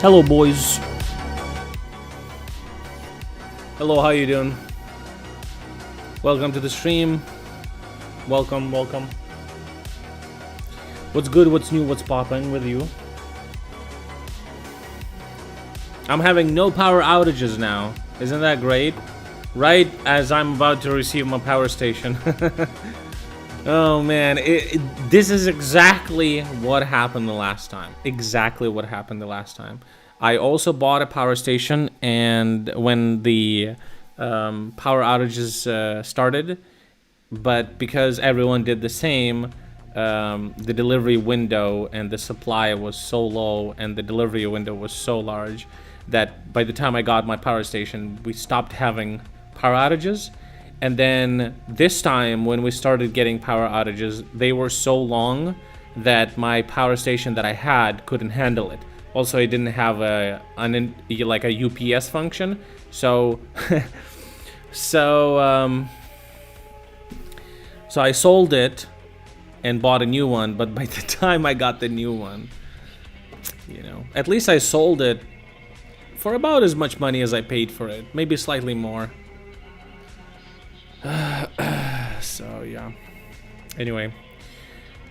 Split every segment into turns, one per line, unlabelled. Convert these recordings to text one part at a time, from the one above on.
Hello, boys. Hello, how you doing? Welcome to the stream. Welcome. What's good, what's new, what's popping with you? I'm having no power outages now. Isn't that great? Right as I'm about to receive my power station. Oh man, this is exactly what happened the last time. I also bought a power station, and when the power outages started, but because everyone did the same, the delivery window and the supply was so low and the delivery window was so large that by the time I got my power station, we stopped having power outages. And then this time when we started getting power outages, they were so long that my power station that I had couldn't handle it. Also, it didn't have like a UPS function, so so I sold it and bought a new one. But by the time I got the new one, you know, at least I sold it for about as much money as I paid for it, maybe slightly more. So yeah. Anyway,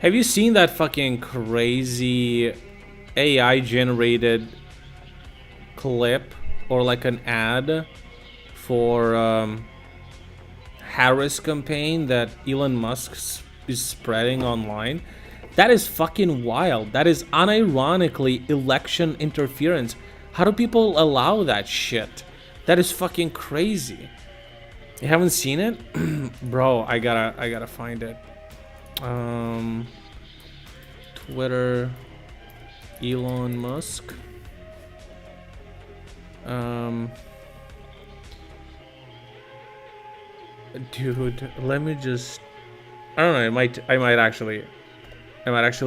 have you seen that fucking crazy AI generated clip or like an ad for Harris campaign that Elon Musk is spreading online? That is fucking wild. That is unironically election interference. How do people allow that shit? That is fucking crazy. You haven't seen it? Bro, I gotta find it. Twitter, Elon Musk. Dude, let me just, I don't know, I might actually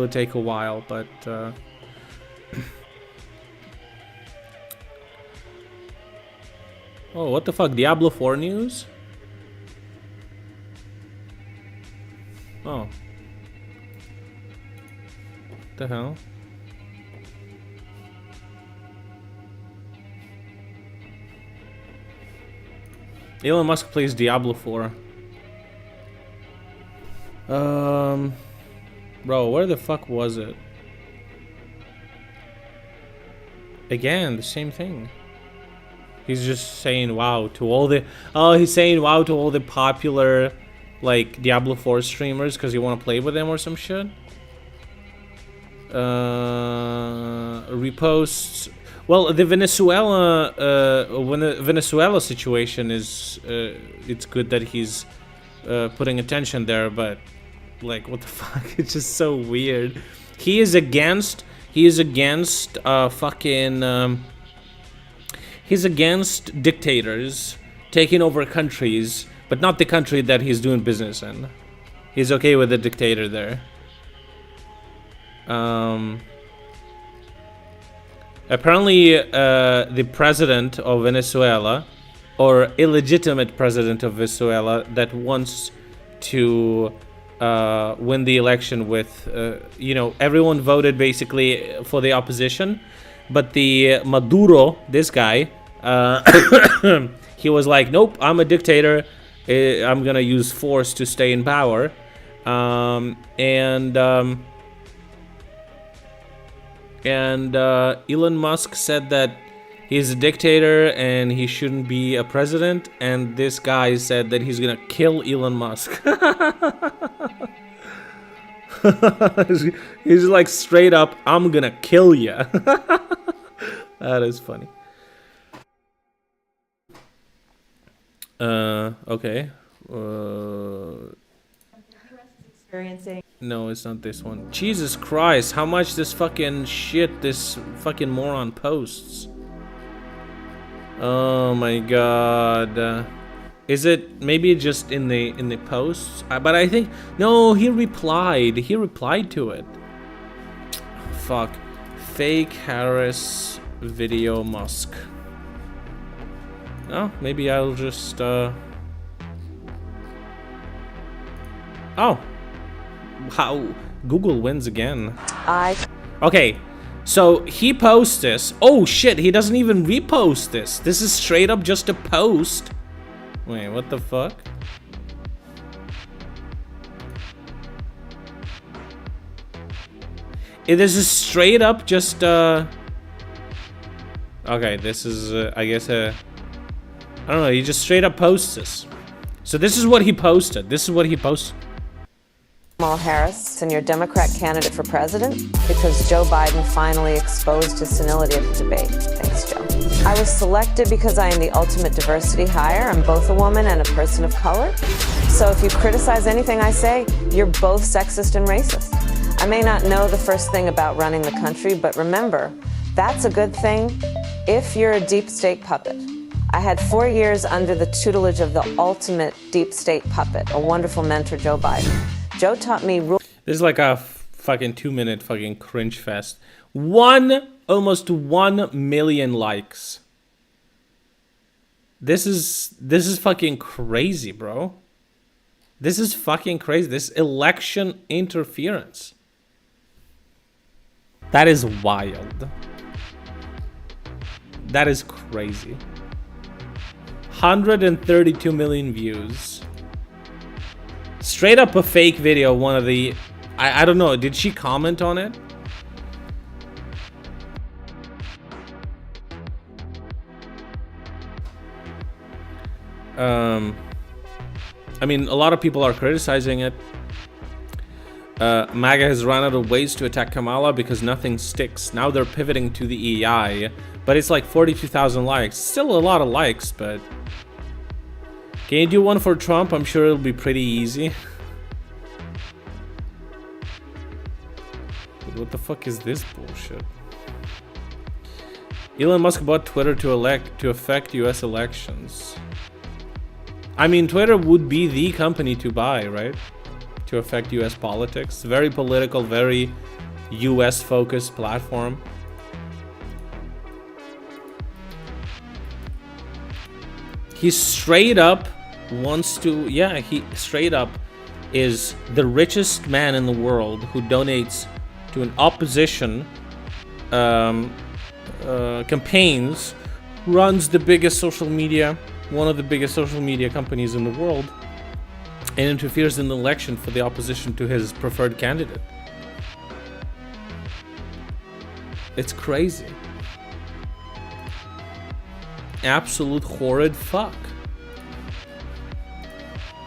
take a while, but oh, what the fuck? Diablo 4 news? Oh. What the hell? Elon Musk plays Diablo 4. Bro, where the fuck was it? Again, the same thing. He's just saying wow to all the... Oh, he's saying wow to all the popular, like, Diablo 4 streamers because you want to play with them or some shit. Reposts... Well, the Venezuela situation is... it's good that he's putting attention there, but... Like, what the fuck? It's just so weird. He is against fucking... He's against dictators taking over countries, but not the country that he's doing business in. He's okay with the dictator there. Apparently, the president of Venezuela, or illegitimate president of Venezuela, that wants to win the election with, you know, everyone voted basically for the opposition, but the Maduro, this guy, he was like, nope, I'm a dictator, I'm gonna use force to stay in power. Elon Musk said that he's a dictator and he shouldn't be a president, and this guy said that he's gonna kill Elon Musk. He's like, straight up, I'm gonna kill ya. That is funny. Okay. No, it's not this one. Jesus Christ, how much this fucking shit this fucking moron posts. Oh my god. Is it maybe just in the posts? But I think no, he replied to it. Fuck. Fake Harris video Musk. Oh, maybe I'll just oh. How Google wins again. Okay. So he posts this. Oh shit, he doesn't even repost this. This is straight up just a post. Wait, what the fuck? This is straight up just okay, this is I guess I don't know, he just straight up posts this. So this is what he posted.
Kamala Harris and your Democrat candidate for president because Joe Biden finally exposed his senility at the debate. Thanks, Joe. I was selected because I am the ultimate diversity hire. I'm both a woman and a person of color. So if you criticize anything I say, you're both sexist and racist. I may not know the first thing about running the country, but remember, that's a good thing if you're a deep state puppet. I had 4 years under the tutelage of the ultimate deep state puppet, a wonderful mentor, Joe Biden. Joe taught me
This is like a fucking 2-minute fucking cringe fest. Almost 1 million likes. This is fucking crazy, bro. This is fucking crazy. This election interference. That is wild. That is crazy. 132 million views. Straight up a fake video, one of the... I don't know, did she comment on it? I mean, a lot of people are criticizing it. MAGA has run out of ways to attack Kamala because nothing sticks. Now they're pivoting to the EI, but it's like 42,000 likes. Still a lot of likes, but... Can you do one for Trump? I'm sure it'll be pretty easy. What the fuck is this bullshit? Elon Musk bought Twitter to affect US elections. I mean, Twitter would be the company to buy, right? To affect US politics. Very political, very US focused platform. He straight up wants to, yeah, he straight up is the richest man in the world who donates to an opposition campaigns, runs the biggest social media, one of the biggest social media companies in the world, and interferes in the election for the opposition to his preferred candidate. It's crazy. Absolute horrid fuck.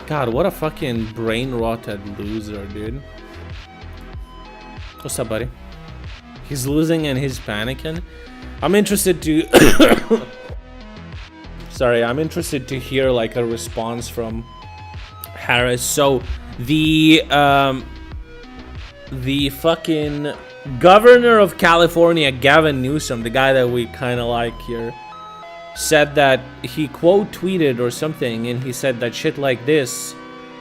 God, what a fucking brain-rotted loser, dude. What's up, buddy? He's losing and he's panicking. I'm interested to... Sorry, I'm interested to hear like a response from Harris. So, the fucking governor of California, Gavin Newsom, the guy that we kind of like here, said that he quote tweeted or something, and he said that shit like this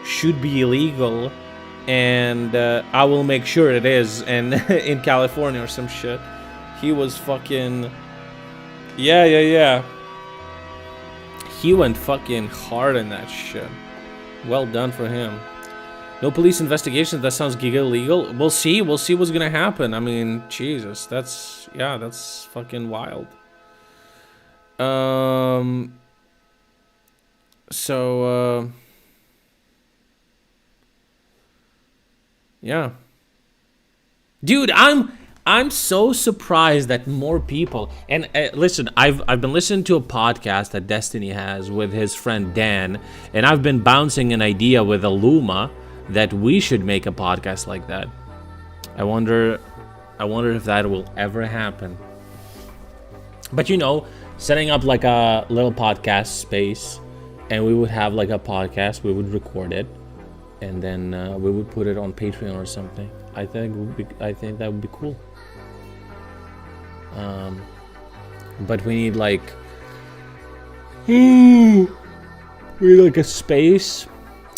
should be illegal, and I will make sure it is, and in California or some shit. He was fucking yeah. He went fucking hard in that shit. Well done for him. No police investigations. That sounds giga illegal. We'll see what's gonna happen. I mean, Jesus, that's fucking wild. Yeah, dude, I'm so surprised that more people, and listen, I've been listening to a podcast that Destiny has with his friend Dan, and I've been bouncing an idea with Illuma that we should make a podcast like that. I wonder if that will ever happen. But you know, setting up like a little podcast space, and we would have like a podcast, we would record it, and then we would put it on Patreon or something. I think that would be cool. But we need like a space.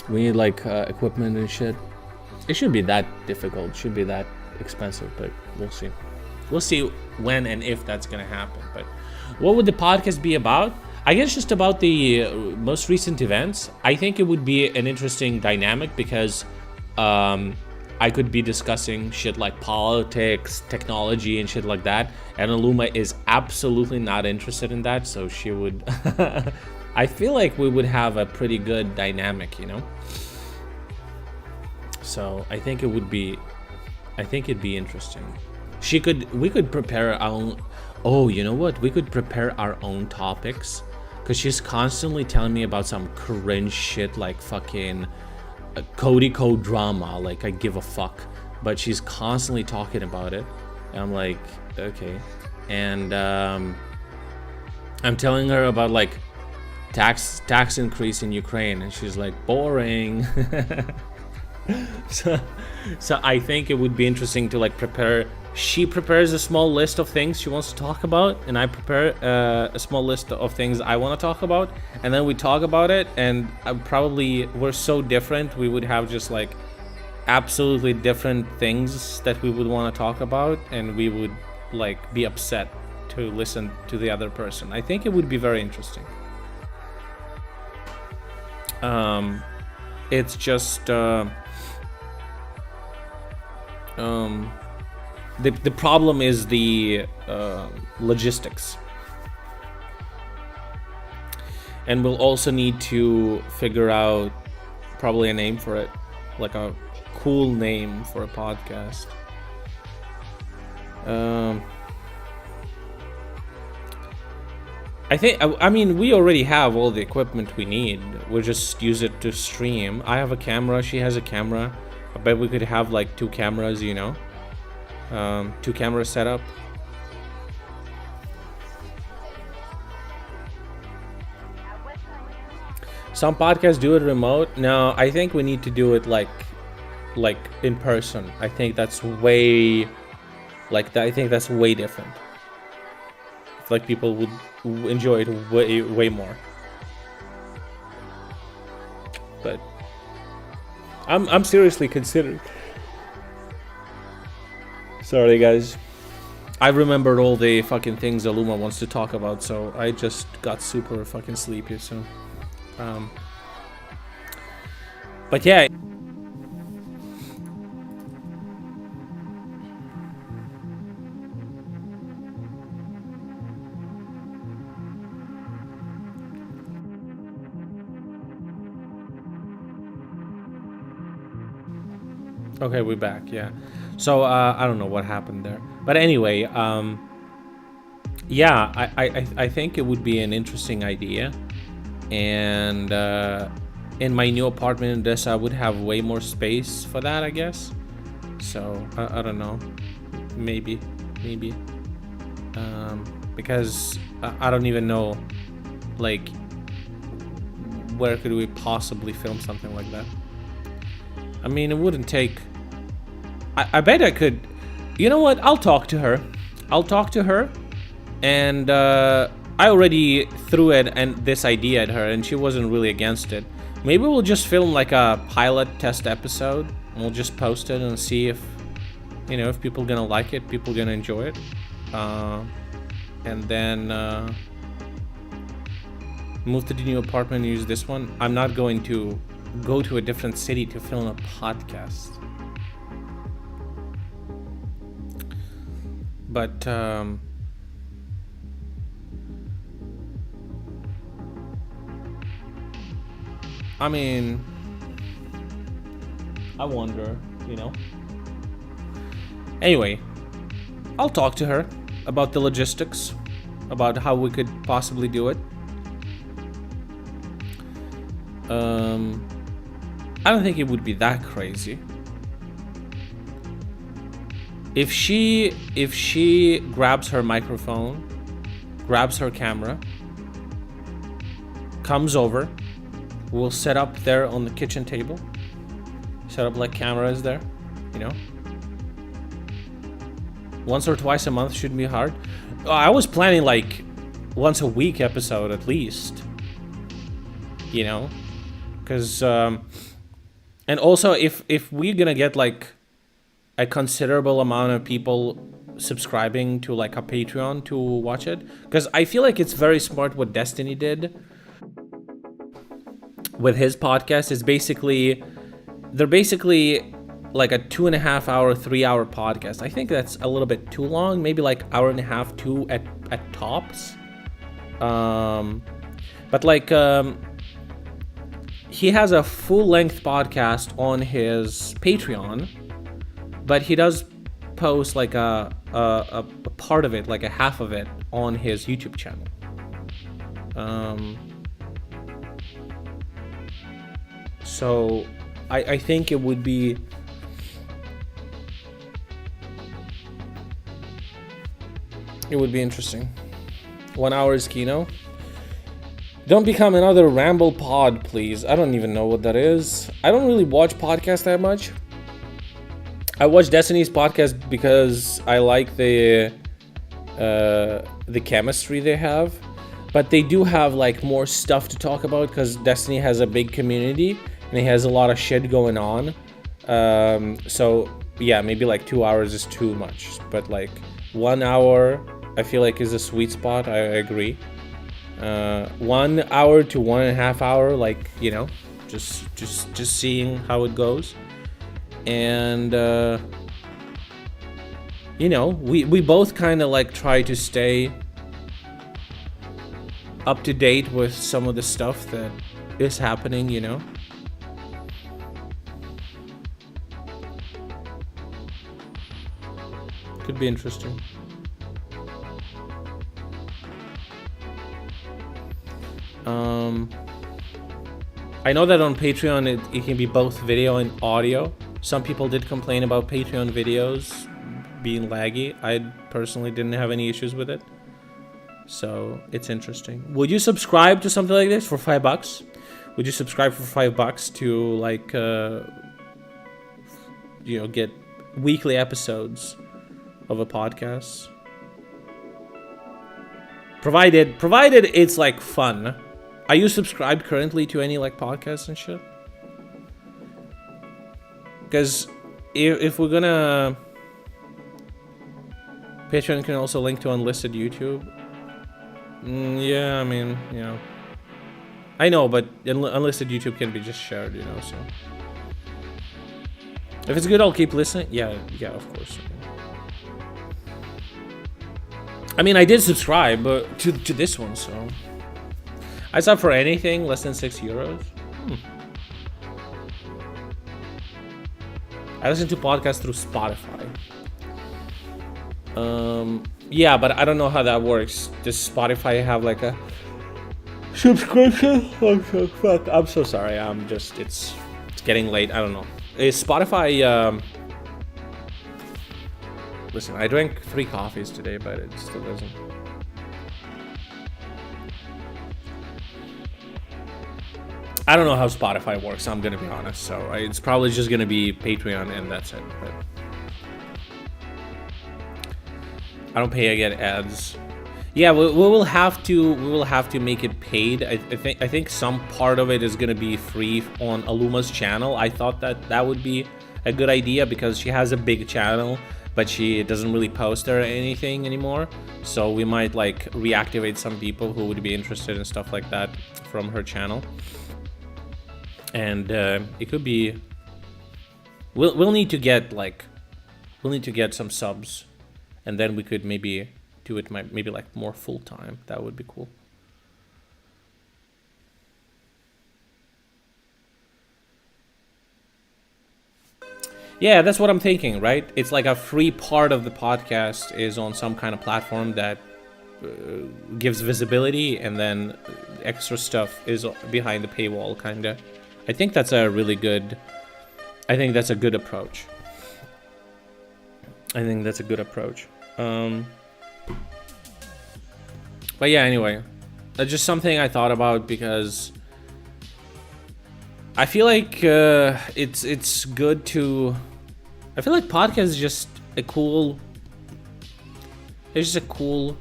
We need like equipment and shit. It shouldn't be that difficult. It shouldn't be that expensive, but we'll see. We'll see when and if that's gonna happen. But what would the podcast be about? I guess just about the most recent events. I think it would be an interesting dynamic because I could be discussing shit like politics, technology, and shit like that, and Aluma is absolutely not interested in that, so she would I feel like we would have a pretty good dynamic, you know. So I think it'd be interesting. We could prepare our own. Oh, you know what? We could prepare our own topics, because she's constantly telling me about some cringe shit like fucking Cody Code drama. Like, I give a fuck, but she's constantly talking about it, and I'm like, okay. And I'm telling her about like tax increase in Ukraine, and she's like, boring. so I think it would be interesting to like prepare. She prepares a small list of things she wants to talk about, and I prepare a small list of things I want to talk about, and then we talk about it. And we're so different, we would have just like absolutely different things that we would want to talk about, and we would like be upset to listen to the other person. I think it would be very interesting. It's just the problem is the logistics, and we'll also need to figure out probably a name for it, like a cool name for a podcast. I mean, we already have all the equipment we need. We'll just use it to stream. I have a camera, she has a camera. I bet we could have like 2 cameras, you know? 2 camera setup. Some podcasts do it remote. No, I think we need to do it like in person. I think that's way different. I feel like people would enjoy it way more. But I'm seriously considering. Sorry guys, I remembered all the fucking things Aluma wants to talk about, so I just got super fucking sleepy. So but yeah. Okay, we're back. Yeah. So I don't know what happened there, but anyway, yeah, I think it would be an interesting idea, and in my new apartment in this, I would have way more space for that, I guess. So I don't know, maybe, because I don't even know, like, where could we possibly film something like that? I mean, it wouldn't take. I bet I could. You know what? I'll talk to her, and I already threw this idea at her, and she wasn't really against it. Maybe we'll just film like a pilot test episode, and we'll just post it and see if, you know, if people gonna like it, people gonna enjoy it, and then move to the new apartment and use this one. I'm not going to go to a different city to film a podcast. But I mean, I wonder, you know. Anyway, I'll talk to her about the logistics, about how we could possibly do it. I don't think it would be that crazy. If she grabs her microphone, grabs her camera, comes over, we'll set up there on the kitchen table, set up like cameras there, you know. Once or twice a month shouldn't be hard. I was planning like once a week episode at least, you know, because and also if we're gonna get like a considerable amount of people subscribing to like a Patreon to watch it, because I feel like it's very smart what Destiny did with his podcast. Is they're basically like a 2.5 hour, 3 hour podcast. I think that's a little bit too long. Maybe like hour and a half, 2 at tops. But like he has a full-length podcast on his Patreon, but he does post like a part of it, like a half of it, on his YouTube channel. So I think it would be interesting. 1 hour is Kino. Don't become another ramble pod, please. I don't even know what that is. I don't really watch podcasts that much. I watch Destiny's podcast because I like the chemistry they have, but they do have like more stuff to talk about because Destiny has a big community and he has a lot of shit going on. So yeah, maybe like 2 hours is too much, but like 1 hour I feel like is a sweet spot. I agree. 1 hour to 1.5 hour, like, you know, just seeing how it goes. And you know, we both kind of like try to stay up to date with some of the stuff that is happening, you know. Could be interesting. I know that on Patreon it can be both video and audio. Some people did complain about Patreon videos being laggy. I personally didn't have any issues with it. So it's interesting. Would you subscribe to something like this for $5? Would you subscribe for $5 to like you know, get weekly episodes of a podcast? Provided it's like fun. Are you subscribed currently to any like podcasts and shit? Because if we're gonna, Patreon can also link to unlisted YouTube. Yeah, I mean, you know, I know, but unlisted YouTube can be just shared, you know. So if it's good, I'll keep listening. Yeah, of course. I mean, I did subscribe to this one, so I sub for anything less than €6. I listen to podcasts through Spotify. Yeah, but I don't know how that works. Does Spotify have like a subscription? Oh, fuck. I'm so sorry. It's getting late. I don't know. Is Spotify? Listen, I drank 3 coffees today, but it still doesn't. I don't know how Spotify works, I'm gonna be honest. So it's probably just gonna be Patreon and that's it. But I don't pay. I get ads. Yeah, we will have to make it paid. I think some part of it is gonna be free on Aluma's channel. I thought that would be a good idea because she has a big channel, but she doesn't really post or anything anymore. So we might like reactivate some people who would be interested in stuff like that from her channel. And it could be. We'll need to get some subs, and then we could maybe do it maybe like more full time. That would be cool. Yeah, that's what I'm thinking, right? It's like a free part of the podcast is on some kind of platform that gives visibility, and then extra stuff is behind the paywall, kind of. I think that's a really good. I think that's a good approach. But yeah, anyway, that's just something I thought about because I feel like it's good to. I feel like podcast is just a cool. It's just a cool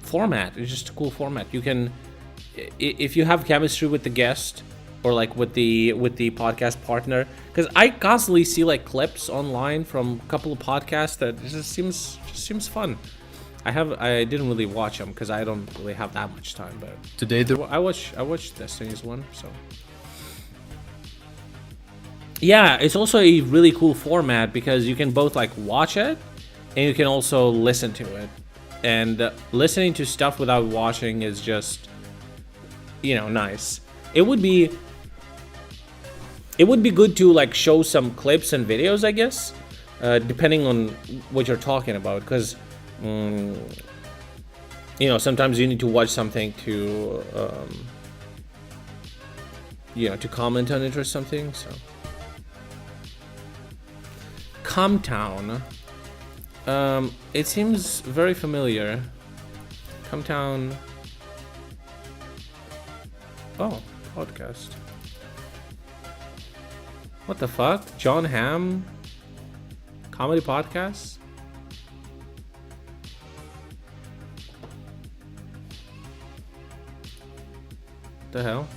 format. It's just a cool format. You can, if you have chemistry with the guest or like with the podcast partner, because I constantly see like clips online from a couple of podcasts that just seems fun. I didn't really watch them because I don't really have that much time. But today I watched Destiny's one, so Yeah, it's also a really cool format because you can both like watch it and you can also listen to it. And listening to stuff without watching is just, nice. It would be good to like show some clips and videos, I guess, depending on what you're talking about, because sometimes you need to watch something to to comment on it or something. So Comtown, it seems very familiar. Comtown. Oh, podcast. What the fuck? John Hamm? Comedy podcast? The hell?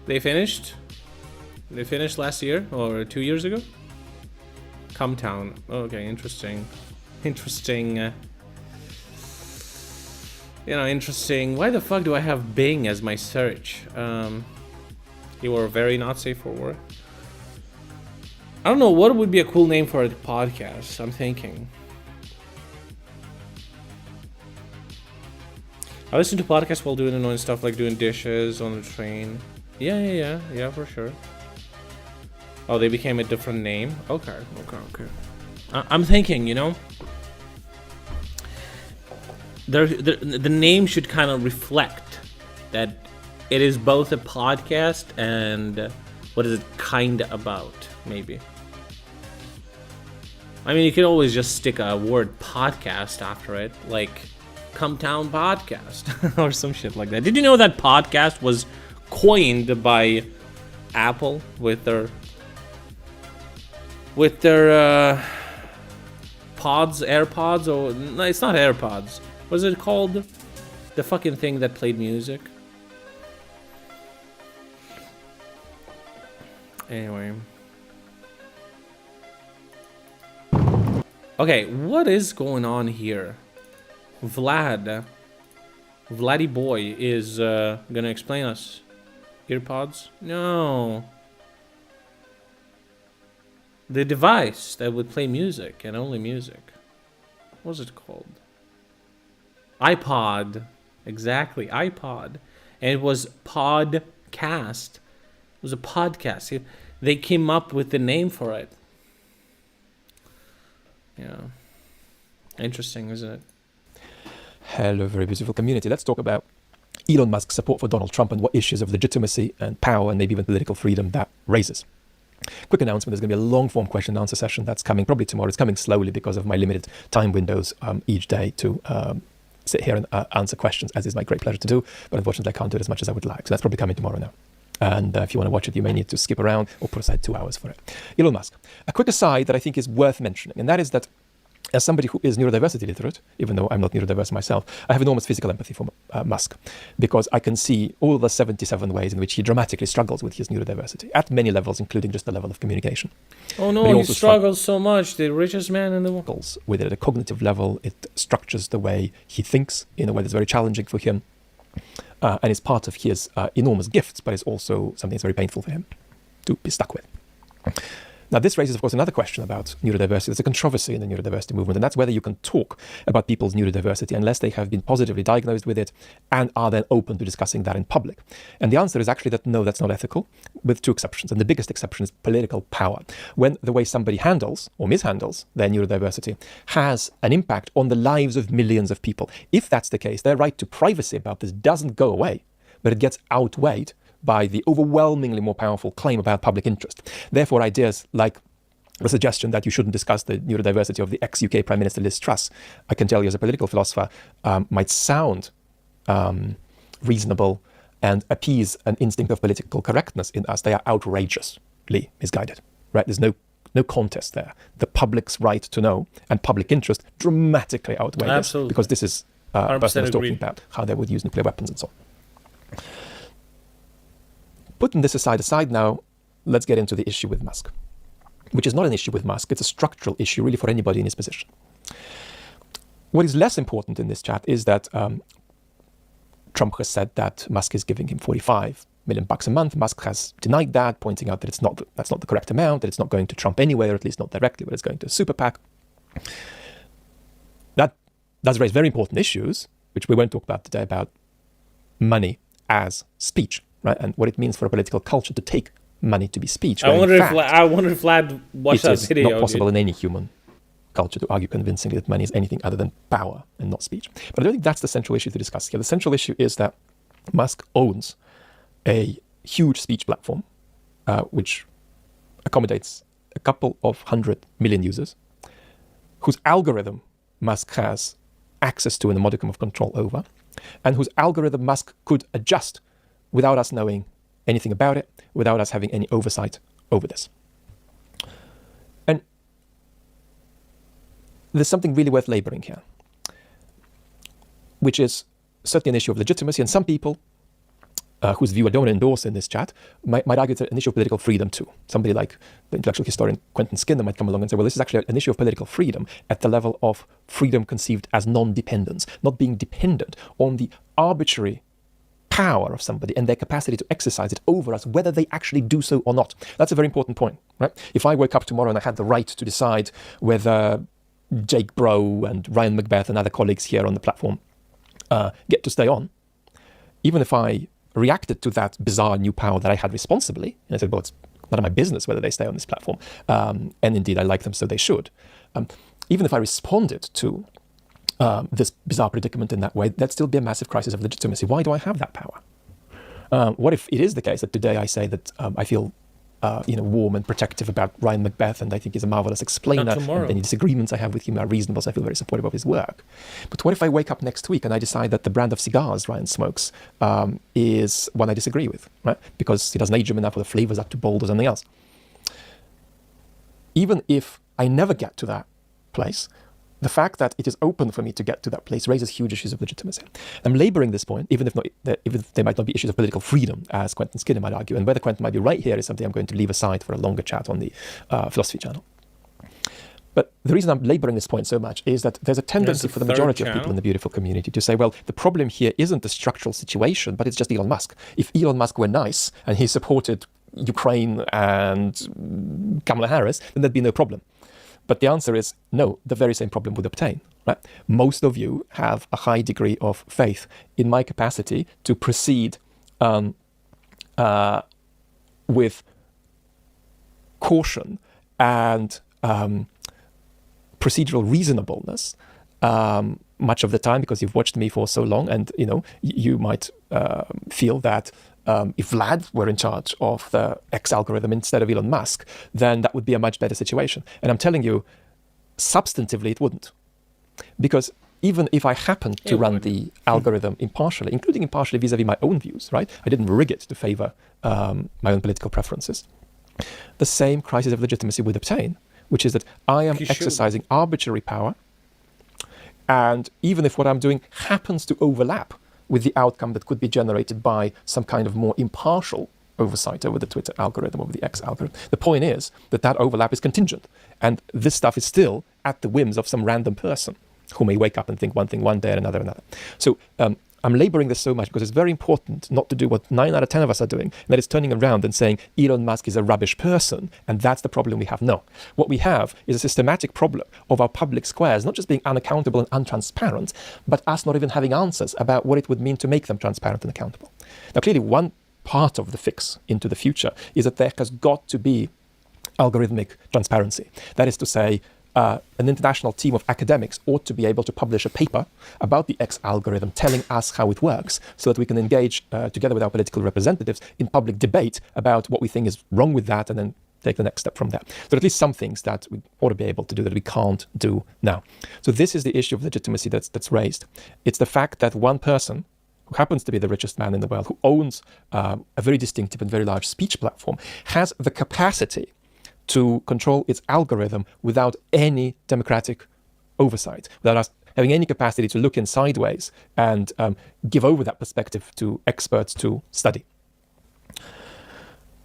They finished? They finished last year or 2 years ago? Comtown. Okay, interesting. Interesting. Interesting. Why the fuck do I have Bing as my search? You were very not safe for work. I don't know what would be a cool name for a podcast. I'm thinking. I listen to podcasts while doing annoying stuff like doing dishes on the train. Yeah, for sure. Oh, they became a different name? Okay. I'm thinking, the name should kind of reflect that it is both a podcast and what is it kind of about, maybe. I mean, you could always just stick a word podcast after it, like Cometown Podcast or some shit like that. Did you know that podcast was coined by Apple with their AirPods, or no, it's not AirPods. What is it called? The fucking thing that played music. Anyway. Okay, what is going on here? Vladdy boy is gonna explain us. Earpods? No. The device that would play music and only music. What was it called? iPod. Exactly, iPod. And it was podcast. It was a podcast. They came up with the name for it. Yeah. Interesting, isn't it?
Hello, very beautiful community. Let's talk about Elon Musk's support for Donald Trump and what issues of legitimacy and power and maybe even political freedom that raises. Quick announcement, there's going to be a long-form question and answer session that's coming probably tomorrow. It's coming slowly because of my limited time windows each day to sit here and answer questions, as is my great pleasure to do. But unfortunately, I can't do it as much as I would like. So that's probably coming tomorrow now. And if you want to watch it, you may need to skip around or put aside 2 hours for it. Elon Musk. A quick aside that I think is worth mentioning, and that is that as somebody who is neurodiversity literate, even though I'm not neurodiverse myself, I have enormous physical empathy for Musk, because I can see all the 77 ways in which he dramatically struggles with his neurodiversity at many levels, including just the level of communication.
Oh no, he struggles so much. The richest man in the world.
With it at a cognitive level, it structures the way he thinks in a way that's very challenging for him, and is part of his enormous gifts, but it's also something that's very painful for him to be stuck with. Now, this raises, of course, another question about neurodiversity. There's a controversy in the neurodiversity movement, and that's whether you can talk about people's neurodiversity unless they have been positively diagnosed with it and are then open to discussing that in public. And the answer is actually that no, that's not ethical, with 2 exceptions. And the biggest exception is political power. When the way somebody handles or mishandles their neurodiversity has an impact on the lives of millions of people. If that's the case, their right to privacy about this doesn't go away, but it gets outweighed by the overwhelmingly more powerful claim about public interest. Therefore, ideas like the suggestion that you shouldn't discuss the neurodiversity of the ex-UK Prime Minister Liz Truss, I can tell you as a political philosopher, might sound reasonable and appease an instinct of political correctness in us. They are outrageously misguided, right? There's no contest there. The public's right to know and public interest dramatically outweigh this, because this is a person who's talking about how they would use nuclear weapons and so on. Putting this aside now, let's get into the issue with Musk, which is not an issue with Musk. It's a structural issue, really, for anybody in his position. What is less important in this chat is that Trump has said that Musk is giving him 45 million a month. Musk has denied that, pointing out that that's not the correct amount, that it's not going to Trump anyway, or at least not directly, but it's going to a super PAC. That does raise very important issues, which we won't talk about today, about money as speech, right? And what it means for a political culture to take money to be speech.
I wonder if Vlad watched that video.
It's not possible in any human culture to argue convincingly that money is anything other than power and not speech. But I don't think that's the central issue to discuss here. The central issue is that Musk owns a huge speech platform, which accommodates a couple of 100 million users, whose algorithm Musk has access to and a modicum of control over, and whose algorithm Musk could adjust without us knowing anything about it, without us having any oversight over this. And there's something really worth laboring here, which is certainly an issue of legitimacy, and some people whose view I don't endorse in this chat might argue it's an issue of political freedom too. Somebody like the intellectual historian Quentin Skinner might come along and say, well, this is actually an issue of political freedom at the level of freedom conceived as non-dependence, not being dependent on the arbitrary power of somebody and their capacity to exercise it over us, whether they actually do so or not. That's a very important point, right? If I woke up tomorrow and I had the right to decide whether Jake Bro and Ryan Macbeth and other colleagues here on the platform get to stay on, even if I reacted to that bizarre new power that I had responsibly, and I said, well, it's none of my business whether they stay on this platform, and indeed I like them, so they should. Even if I responded to this bizarre predicament in that way, that'd still be a massive crisis of legitimacy. Why do I have that power? What if it is the case that today I say that I feel warm and protective about Ryan Macbeth, and I think he's a marvelous explainer, and any disagreements I have with him are reasonable, so I feel very supportive of his work. But what if I wake up next week and I decide that the brand of cigars Ryan smokes is one I disagree with, right? Because he doesn't age them enough, or the flavors are too bold, or something else. Even if I never get to that place, the fact that it is open for me to get to that place raises huge issues of legitimacy. I'm laboring this point, even if they might not be issues of political freedom, as Quentin Skinner might argue. And whether Quentin might be right here is something I'm going to leave aside for a longer chat on the philosophy channel. But the reason I'm laboring this point so much is that there's a tendency for the majority of people in the beautiful community to say, well, the problem here isn't the structural situation, but it's just Elon Musk. If Elon Musk were nice and he supported Ukraine and Kamala Harris, then there'd be no problem. But the answer is no, the very same problem would obtain, right? Most of you have a high degree of faith in my capacity to proceed with caution and procedural reasonableness much of the time, because you've watched me for so long, and you might feel that if Vlad were in charge of the X algorithm instead of Elon Musk, then that would be a much better situation. And I'm telling you, substantively, it wouldn't. Because even if I happened to run the algorithm impartially, including impartially vis-a-vis my own views, right? I didn't rig it to favor my own political preferences. The same crisis of legitimacy would obtain, which is that I am exercising arbitrary power. And even if what I'm doing happens to overlap with the outcome that could be generated by some kind of more impartial oversight over the Twitter algorithm, over the X algorithm, the point is that overlap is contingent. And this stuff is still at the whims of some random person who may wake up and think one thing one day and another. So I'm laboring this so much because it's very important not to do what 9 out of 10 of us are doing, and that is turning around and saying Elon Musk is a rubbish person, and that's the problem we have. No. What we have is a systematic problem of our public squares not just being unaccountable and untransparent, but us not even having answers about what it would mean to make them transparent and accountable. Now, clearly, one part of the fix into the future is that there has got to be algorithmic transparency. That is to say, an international team of academics ought to be able to publish a paper about the X algorithm telling us how it works, so that we can engage together with our political representatives in public debate about what we think is wrong with that, and then take the next step from there. So at least some things that we ought to be able to do that we can't do now. So this is the issue of legitimacy that's raised. It's the fact that one person who happens to be the richest man in the world, who owns a very distinctive and very large speech platform, has the capacity to control its algorithm without any democratic oversight, without us having any capacity to look in sideways and give over that perspective to experts to study.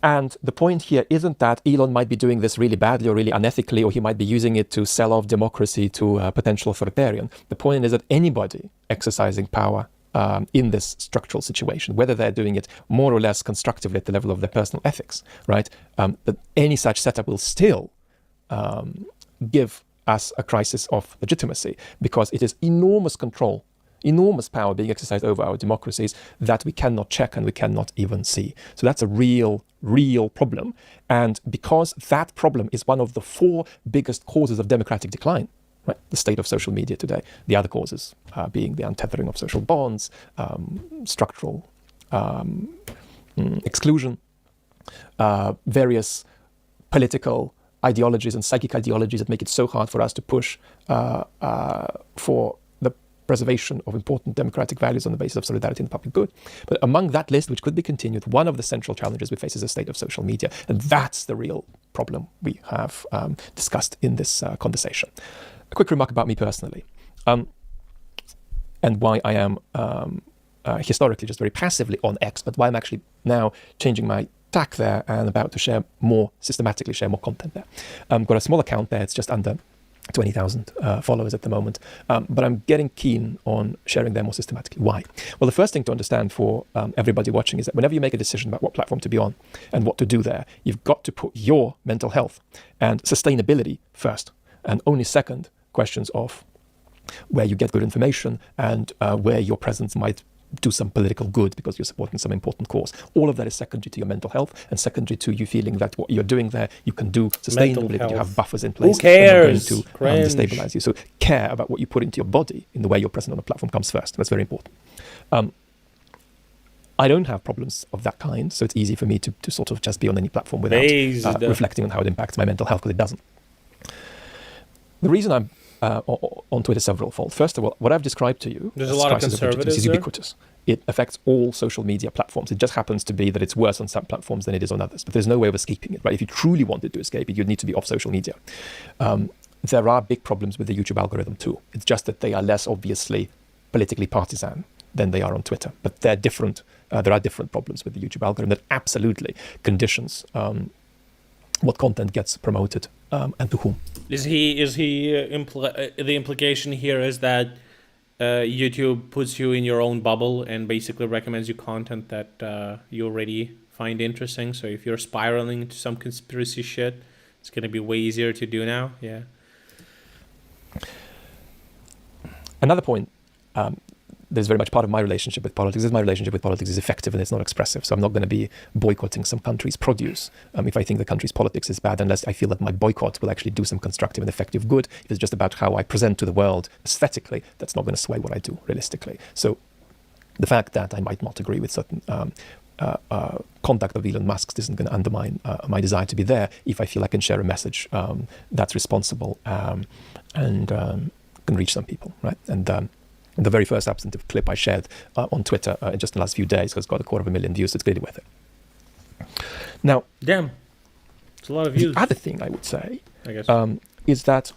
And the point here isn't that Elon might be doing this really badly or really unethically, or he might be using it to sell off democracy to a potential authoritarian. The point is that anybody exercising power in this structural situation, whether they're doing it more or less constructively at the level of their personal ethics, right? That any such setup will still give us a crisis of legitimacy, because it is enormous control, enormous power being exercised over our democracies that we cannot check and we cannot even see. So that's a real problem. And because that problem is one of the 4 biggest causes of democratic decline, right? The state of social media today, the other causes being the untethering of social bonds, structural exclusion, various political ideologies and psychic ideologies that make it so hard for us to push for the preservation of important democratic values on the basis of solidarity and public good. But among that list, which could be continued, one of the central challenges we face is the state of social media. And that's the real problem we have discussed in this conversation. A quick remark about me personally, and why I am historically just very passively on X, but why I'm actually now changing my tack there and about to share more, systematically share more content there. Got a small account there, it's just under 20,000 followers at the moment, but I'm getting keen on sharing them more systematically. Why? Well, the first thing to understand for everybody watching is that whenever you make a decision about what platform to be on and what to do there, you've got to put your mental health and sustainability first, and only second questions of where you get good information and where your presence might do some political good because you're supporting some important cause. All of that is secondary to your mental health and secondary to you feeling that what you're doing there you can do sustainably, that you have buffers in place.
Who cares?
Going to destabilize you. So care about what you put into your body in the way you're present on a platform comes first. That's very important. I don't have problems of that kind, so it's easy for me to sort of just be on any platform without reflecting on how it impacts my mental health, because it doesn't. The reason I'm on Twitter several-fold. First of all, what I've described to you,
there's a lot of conservatives
is ubiquitous. It affects all social media platforms. It just happens to be that it's worse on some platforms than it is on others. But there's no way of escaping it, right? If you truly wanted to escape it, you'd need to be off social media. There are big problems with the YouTube algorithm too. It's just that they are less obviously politically partisan than they are on Twitter. But they're different. There are different problems with the YouTube algorithm that absolutely conditions what content gets promoted and to whom.
The implication here is that YouTube puts you in your own bubble and basically recommends you content that you already find interesting. So if you're spiraling into some conspiracy shit, it's going to be way easier to do now. Yeah.
Another point, there's very much part of my relationship with politics is my relationship with politics is effective and it's not expressive. So I'm not going to be boycotting some country's produce if I think the country's politics is bad, unless I feel that my boycott will actually do some constructive and effective good. If it's just about how I present to the world aesthetically, that's not going to sway what I do realistically. So the fact that I might not agree with certain conduct of Elon Musk's isn't going to undermine my desire to be there if I feel I can share a message that's responsible and can reach some people, right? And the very first substantive clip I shared on Twitter just in the last few days has got 250,000 views. It's clearly worth it. Now,
damn, it's a lot of views.
The other thing I would say,
I guess,
is that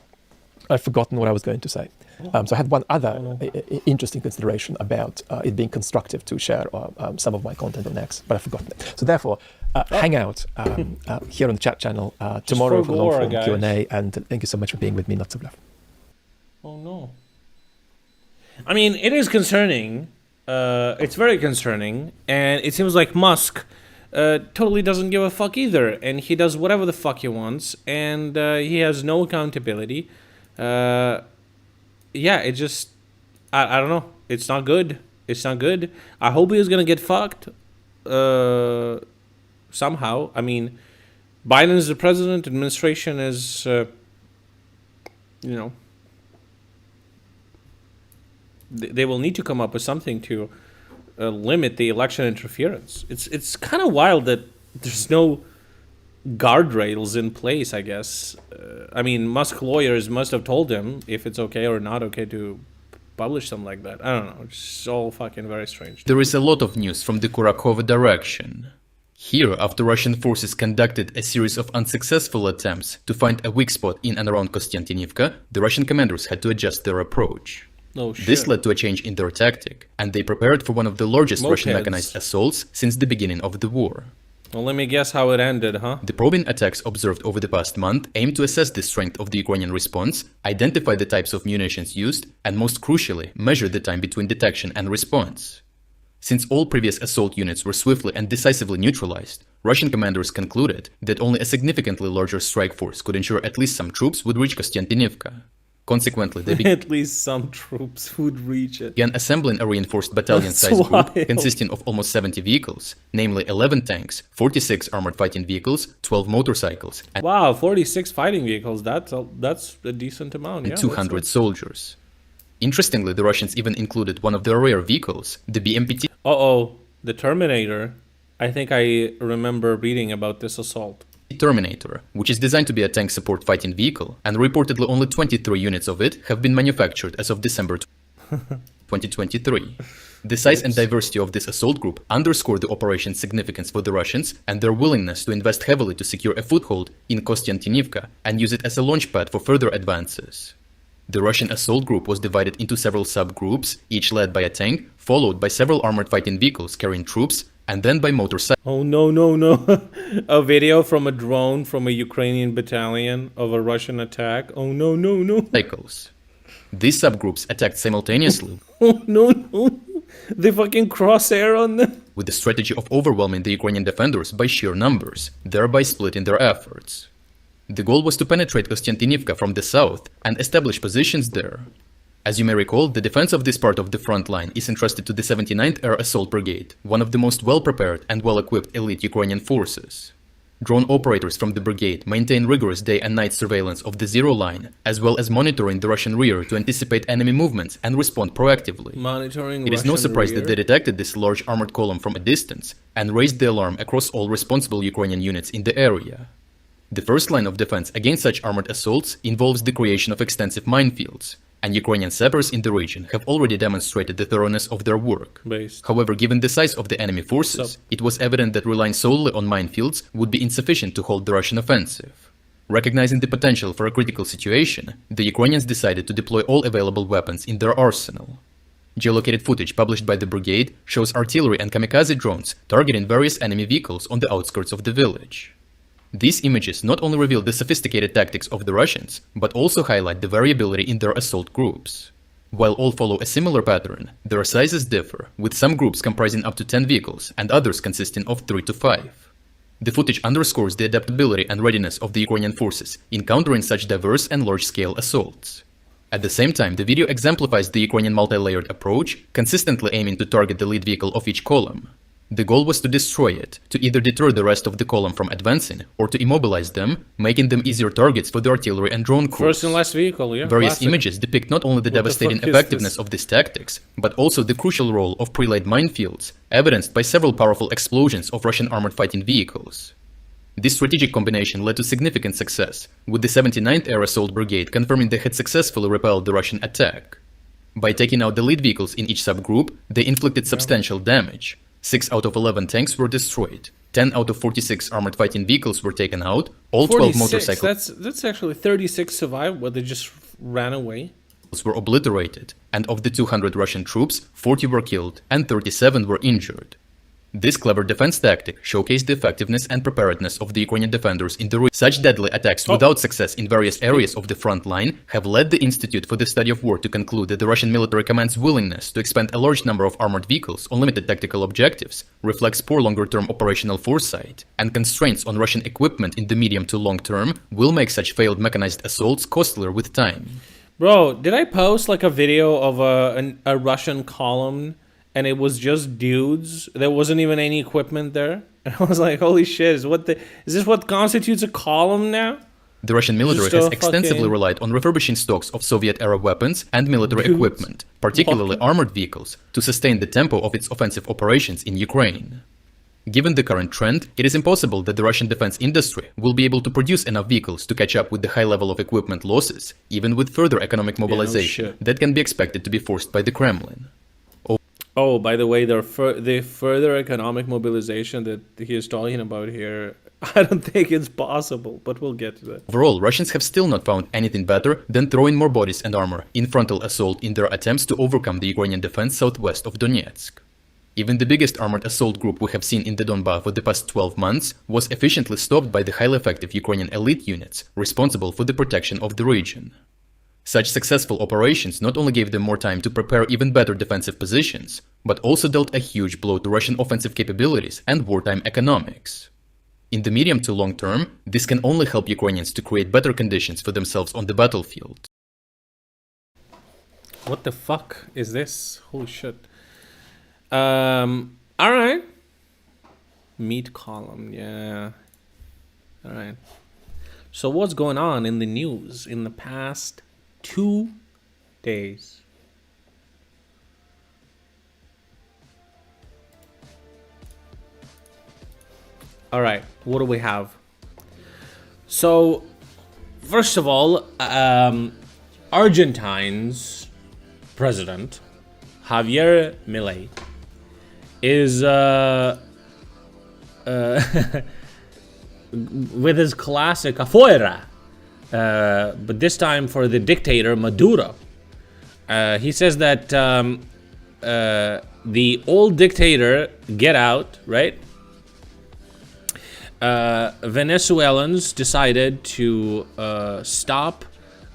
I've forgotten what I was going to say. So I had one other interesting consideration about it being constructive to share some of my content on X, but I've forgotten it. So therefore, hang out here on the chat channel tomorrow for long-form Q&A, and thank you so much for being with me. Lots of love.
Oh no. I mean, it is concerning. It's very concerning, and it seems like Musk totally doesn't give a fuck either, and he does whatever the fuck he wants, and he has no accountability. Yeah, it just, I don't know. It's not good. It's not good. I hope he's gonna get fucked somehow. I mean, Biden is the president. Administration is, they will need to come up with something to limit the election interference. It's kind of wild that there's no guardrails in place, I guess. I mean, Musk lawyers must have told him if it's okay or not okay to publish something like that. I don't know. It's all fucking very strange.
There is a lot of news from the Kurakova direction. Here, after Russian forces conducted a series of unsuccessful attempts to find a weak spot in and around Kostiantynivka, the Russian commanders had to adjust their approach.
Oh, shit.
This led to a change in their tactic, and they prepared for one of the largest Russian mechanized assaults since the beginning of the war.
Well, let me guess how it ended, huh?
The probing attacks observed over the past month aim to assess the strength of the Ukrainian response, identify the types of munitions used, and most crucially, measure the time between detection and response. Since all previous assault units were swiftly and decisively neutralized, Russian commanders concluded that only a significantly larger strike force could ensure at least some troops would reach Kostiantynivka. Consequently, they
At least some troops would reach it.
began assembling a reinforced battalion-sized
That's
group
wild.
consisting of almost 70 vehicles, namely 11 tanks, 46 armored fighting vehicles, 12 motorcycles, and
Wow, 46 fighting vehicles. That's a decent amount. Yeah,
200 soldiers. Interestingly, the Russians even included one of their rare vehicles, the BMPT
Uh-oh, the Terminator. I think I remember reading about this assault.
Terminator, which is designed to be a tank support fighting vehicle, and reportedly only 23 units of it have been manufactured as of December 2023. The size and diversity of this assault group underscore the operation's significance for the Russians and their willingness to invest heavily to secure a foothold in Kostiantynivka and use it as a launchpad for further advances. The Russian assault group was divided into several subgroups, each led by a tank, followed by several armored fighting vehicles carrying troops, and then by motorcycles.
Oh, no. A video from a drone from a Ukrainian battalion of a Russian attack. Oh, no.
These subgroups attacked simultaneously
Oh, no. The fucking crosshair on them.
with the strategy of overwhelming the Ukrainian defenders by sheer numbers, thereby splitting their efforts. The goal was to penetrate Kostiantynivka from the south and establish positions there. As you may recall, the defense of this part of the front line is entrusted to the 79th Air Assault Brigade, one of the most well-prepared and well-equipped elite Ukrainian forces. Drone operators from the brigade maintain rigorous day and night surveillance of the zero line, as well as monitoring the Russian rear to anticipate enemy movements and respond proactively.
Monitoring
It is no
Russian
surprise
rear.
that they detected this large armored column from a distance and raised the alarm across all responsible Ukrainian units in the area. The first line of defense against such armored assaults involves the creation of extensive minefields, and Ukrainian sappers in the region have already demonstrated the thoroughness of their work.
Based.
However, given the size of the enemy forces, it was evident that relying solely on minefields would be insufficient to halt the Russian offensive. Recognizing the potential for a critical situation, the Ukrainians decided to deploy all available weapons in their arsenal. Geolocated footage published by the brigade shows artillery and kamikaze drones targeting various enemy vehicles on the outskirts of the village. These images not only reveal the sophisticated tactics of the Russians, but also highlight the variability in their assault groups. While all follow a similar pattern, their sizes differ, with some groups comprising up to 10 vehicles and others consisting of 3 to 5. The footage underscores the adaptability and readiness of the Ukrainian forces in countering such diverse and large-scale assaults. At the same time, the video exemplifies the Ukrainian multi-layered approach, consistently aiming to target the lead vehicle of each column. The goal was to destroy it, to either deter the rest of the column from advancing, or to immobilize them, making them easier targets for the artillery and drone crews.
First and last vehicle, yeah.
Various
classic.
images depict not only the
What the
devastating
fuck is
effectiveness
this?
of these tactics, but also the crucial role of pre-laid minefields, evidenced by several powerful explosions of Russian armored fighting vehicles. This strategic combination led to significant success, with the 79th Air Assault Brigade confirming they had successfully repelled the Russian attack. By taking out the lead vehicles in each subgroup, they inflicted substantial damage. 6 out of 11 tanks were destroyed, 10 out of 46 armored fighting vehicles were taken out, all 12 motorcycles
That's actually 36 survived, but they just ran away.
were obliterated, and of the 200 Russian troops, 40 were killed and 37 were injured. This clever defense tactic showcased the effectiveness and preparedness of the Ukrainian defenders in the region. Such deadly attacks without success in various areas of the front line have led the Institute for the Study of War to conclude that the Russian military command's willingness to expend a large number of armored vehicles on limited tactical objectives reflects poor longer-term operational foresight, and constraints on Russian equipment in the medium to long term will make such failed mechanized assaults costlier with time.
Bro, did I post like a video of a Russian column and it was just dudes? There wasn't even any equipment there. And I was like, holy shit, is this what constitutes a column now?
The Russian military
Just a
has extensively
fucking-
relied on refurbishing stocks of Soviet-era weapons and military
Dudes.
equipment, particularly
Fucking-
armored vehicles, to sustain the tempo of its offensive operations in Ukraine. Given the current trend, it is impossible that the Russian defense industry will be able to produce enough vehicles to catch up with the high level of equipment losses, even with further economic mobilization
shit.
that can be expected to be forced by the Kremlin.
Oh, by the way, the further economic mobilization that he is talking about here, I don't think it's possible, but we'll get to that.
Overall, Russians have still not found anything better than throwing more bodies and armor in frontal assault in their attempts to overcome the Ukrainian defense southwest of Donetsk. Even the biggest armored assault group we have seen in the Donbas for the past 12 months was efficiently stopped by the highly effective Ukrainian elite units responsible for the protection of the region. Such successful operations not only gave them more time to prepare even better defensive positions, but also dealt a huge blow to Russian offensive capabilities and wartime economics. In the medium to long term, this can only help Ukrainians to create better conditions for themselves on the battlefield.
What the fuck is this? Holy shit. Alright. Meat column, yeah. Alright. So what's going on in the news in the past 2 days? Alright, what do we have? So, first of all, Argentine's president, Javier Milei, is with his classic afuera, but this time for the dictator Maduro. He says that the old dictator, get out, right? Venezuelans decided to stop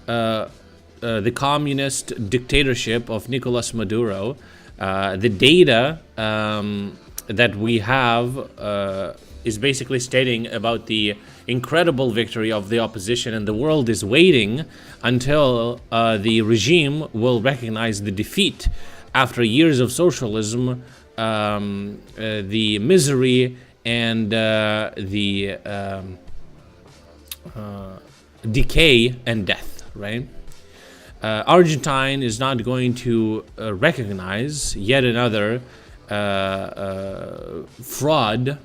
the communist dictatorship of Nicolas Maduro. The data that we have is basically stating about the incredible victory of the opposition, and the world is waiting until the regime will recognize the defeat after years of socialism, the misery, and the decay and death, right? Argentine is not going to recognize yet another fraud,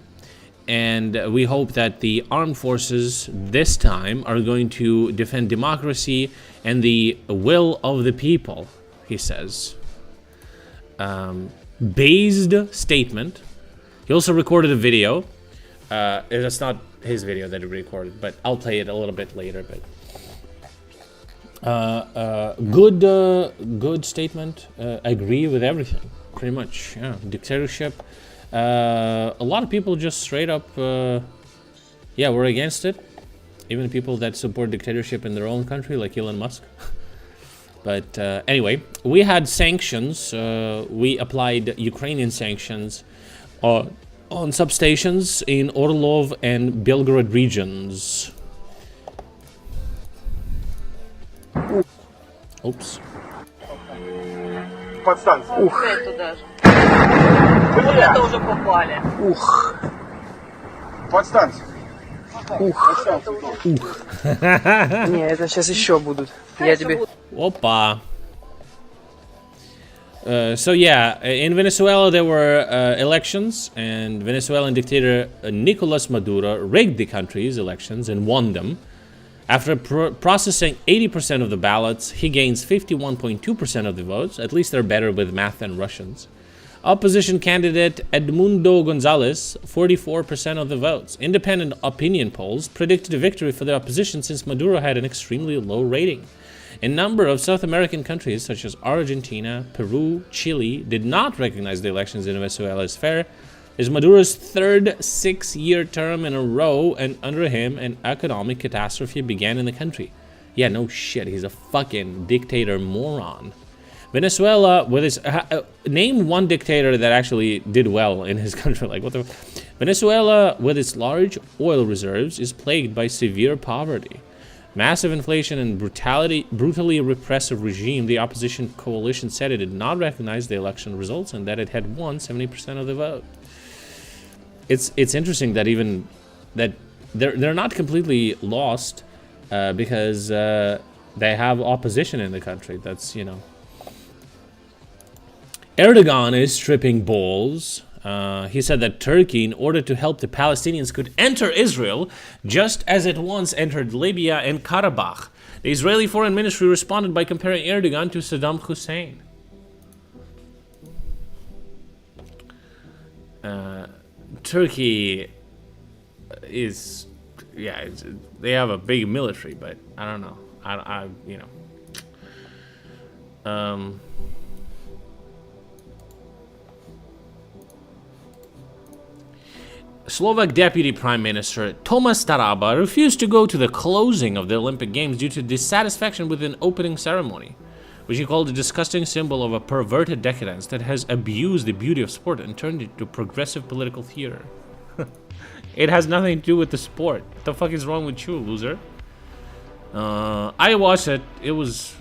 and we hope that the armed forces this time are going to defend democracy and the will of the people, he says. Based statement. He also recorded a video. It's not his video that he recorded, but I'll play it a little bit later. But good statement. Agree with everything, pretty much. Yeah, dictatorship. A lot of people just straight up, we're against it. Even people that support dictatorship in their own country, like Elon Musk. But anyway, we had sanctions. We applied Ukrainian sanctions on substations in Orlov and Belgorod regions. Oops.
Подстанция.
Это даже. Это уже попали.
Подстанция.
Не, это сейчас еще будут. Я тебе...
Opa. In Venezuela there were elections, and Venezuelan dictator Nicolas Maduro rigged the country's elections and won them. After processing 80% of the ballots, he gains 51.2% of the votes. At least they're better with math than Russians. Opposition candidate Edmundo Gonzalez, 44% of the votes. Independent opinion polls predicted a victory for the opposition since Maduro had an extremely low rating. A number of South American countries, such as Argentina, Peru, Chile, did not recognize the elections in Venezuela as fair. It's Maduro's third 6-year term in a row, and under him, an economic catastrophe began in the country. Yeah, no shit, he's a fucking dictator moron. Venezuela, with its... name one dictator that actually did well in his country. Like, what the... Venezuela, with its large oil reserves, is plagued by severe poverty. Massive inflation and brutally repressive regime. The opposition coalition said it did not recognize the election results and that it had won 70% of the vote. It's interesting that even that they're not completely lost because they have opposition in the country. That's, you know. Erdogan is stripping balls. He said that Turkey, in order to help the Palestinians, could enter Israel just as it once entered Libya and Karabakh. The Israeli Foreign Ministry responded by comparing Erdogan to Saddam Hussein. Turkey is, they have a big military, but I don't know. Slovak Deputy Prime Minister Tomas Taraba refused to go to the closing of the Olympic Games due to dissatisfaction with an opening ceremony, which he called a disgusting symbol of a perverted decadence that has abused the beauty of sport and turned it into progressive political theater. It has nothing to do with the sport. What the fuck is wrong with you, loser? I watched it. It was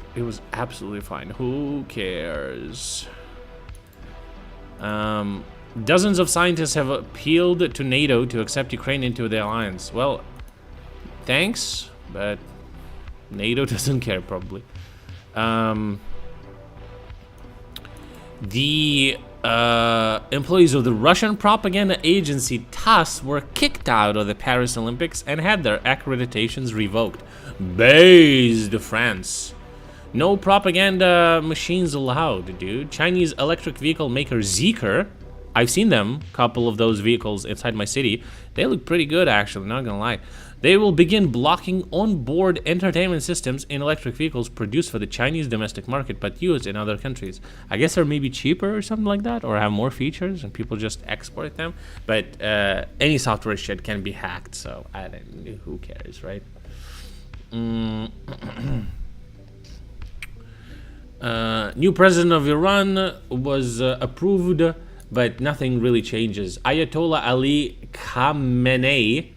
absolutely fine. Who cares? Dozens of scientists have appealed to NATO to accept Ukraine into the alliance. Well, thanks, but NATO doesn't care, probably. The employees of the Russian propaganda agency TASS were kicked out of the Paris Olympics and had their accreditations revoked. Based France. No propaganda machines allowed, dude. Chinese electric vehicle maker Zeekr, I've seen them, couple of those vehicles inside my city. They look pretty good, actually, not gonna lie. They will begin blocking onboard entertainment systems in electric vehicles produced for the Chinese domestic market but used in other countries. I guess they're maybe cheaper or something like that, or have more features and people just export them. But any software shit can be hacked, so I don't, who cares, right? New president of Iran was approved, but nothing really changes. Ayatollah Ali Khamenei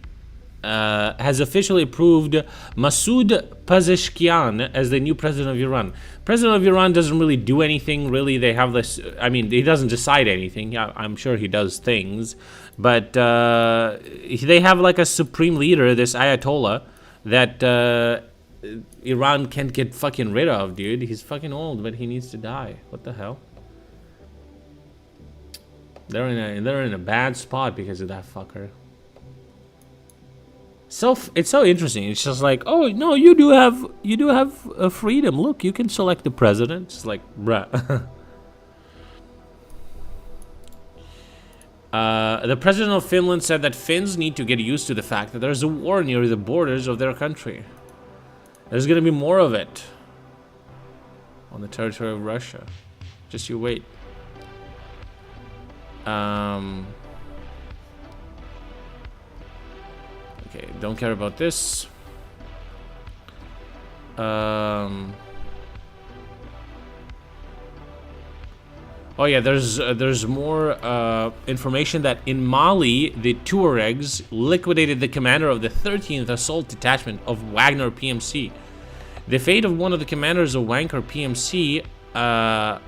has officially approved Masoud Pezeshkian as the new president of Iran. President of Iran doesn't really do anything, really. They have this, I mean, he doesn't decide anything. I'm sure he does things. But they have like a supreme leader, this Ayatollah, that Iran can't get fucking rid of, dude. He's fucking old, but he needs to die. What the hell? They're in a bad spot because of that fucker. So it's so interesting. It's just like, oh no, you do have a freedom. Look, you can select the president. It's like, bruh. The president of Finland said that Finns need to get used to the fact that there's a war near the borders of their country. There's gonna be more of it on the territory of Russia. Just you wait. Okay, don't care about this. Oh yeah, there's more information that in Mali, the Tuaregs liquidated the commander of the 13th Assault Detachment of Wagner PMC. The fate of one of the commanders of Wagner PMC, of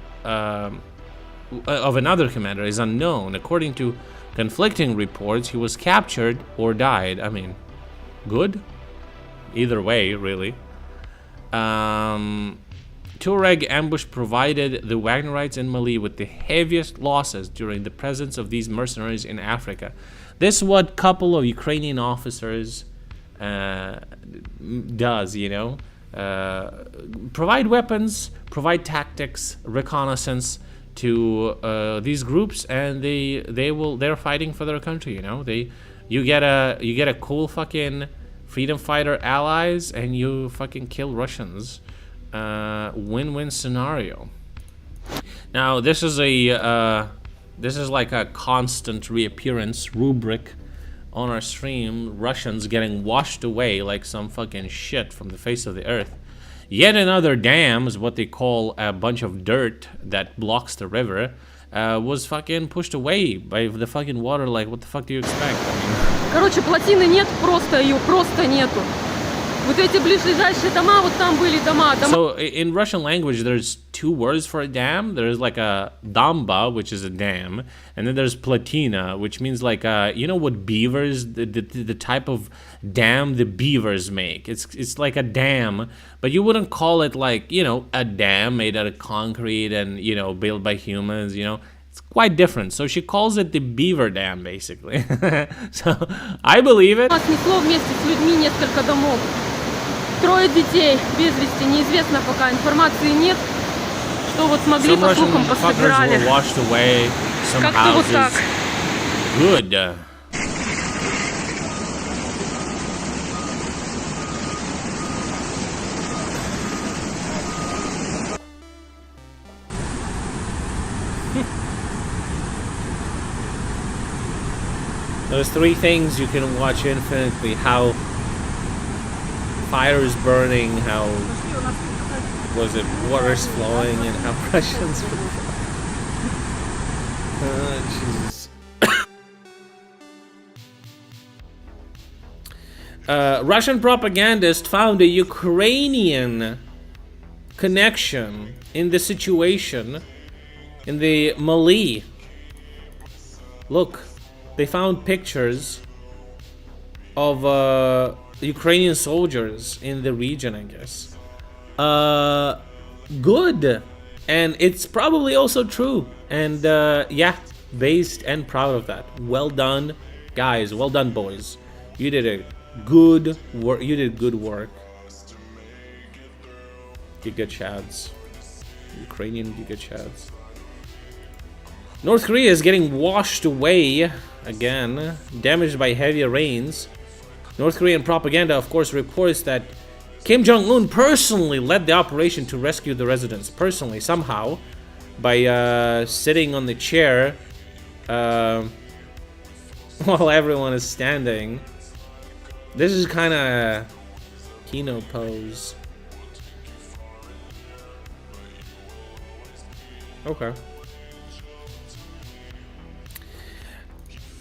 another commander, is unknown. According to conflicting reports, he was captured or died. I mean, good? Either way, really. Tuareg ambush provided the Wagnerites in Mali with the heaviest losses during the presence of these mercenaries in Africa. This is what a couple of Ukrainian officers does, you know? Provide weapons, provide tactics, reconnaissance to these groups, and they're fighting for their country, you know? You get a cool fucking freedom fighter allies, and you fucking kill Russians. Win-win scenario. Now this is like a constant reappearance rubric on our stream. Russians getting washed away like some fucking shit from the face of the earth. Yet another dam, is what they call a bunch of dirt that blocks the river, was fucking pushed away by the fucking water. Like, what the fuck do you expect? I mean,
короче, плотины нет, просто ее просто нету. Вот эти ближайшие дома, вот там были дома.
So in Russian language, there's two words for a dam. There's like a damba, which is a dam, and then there's platina, which means like you know what beavers, the type of dam the beavers make. It's like a dam, but you wouldn't call it like, you know, a dam made out of concrete and, you know, built by humans, you know. It's quite different. So she calls it the beaver dam, basically. So I believe it.
Снесло вместе с людьми несколько домов. 3 детей без вести, неизвестно пока, информации нет, что вот смогли по слухам пособирали. Как-то вот так.
Good. Those three things you can watch infinitely. How fire is burning, how water is flowing, and how Russians Jesus. Russian propagandist found a Ukrainian connection in the situation in the Mali. Look, they found pictures of Ukrainian soldiers in the region, I guess. Good. And it's probably also true. And yeah, based and proud of that. Well done, guys. Well done, boys. You did a good work. You did good work. Giga Chads. Ukrainian Giga Chads. North Korea is getting washed away again, damaged by heavy rains. North Korean propaganda, of course, reports that Kim Jong-un personally led the operation to rescue the residents, personally, somehow, by sitting on the chair while everyone is standing. This is kind of Kino pose. Okay.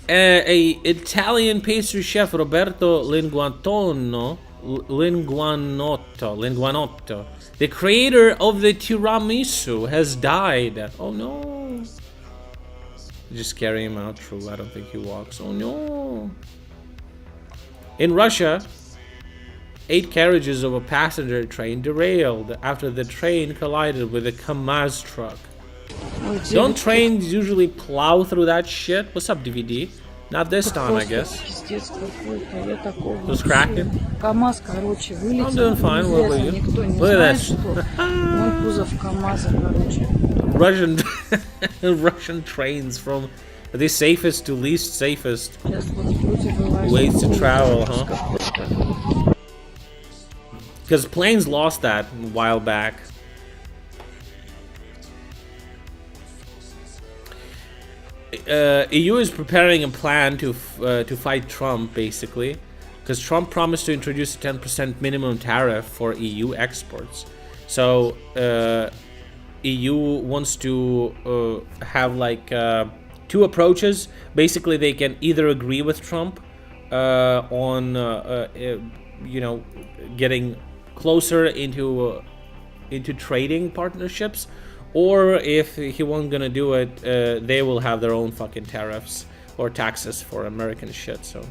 A Italian pastry chef Roberto Linguanotto, the creator of the tiramisu, has died. Oh no. Just carry him out. True, I don't think he walks. Oh no. In Russia, 8 carriages of a passenger train derailed after the train collided with a KAMAZ truck. Don't trains usually plow through that shit? What's up, DVD? Not this time, I guess. Who's cracking? I'm doing fine. What about you? Look at this. Russian trains from the safest to least safest ways to travel, huh? Because planes lost that a while back. EU is preparing a plan to fight Trump, basically, because Trump promised to introduce a 10% minimum tariff for EU exports. So EU wants to have like 2 approaches. Basically, they can either agree with Trump on you know, getting closer into trading partnerships. Or if he wasn't gonna do it, they will have their own fucking tariffs or taxes for American shit, so.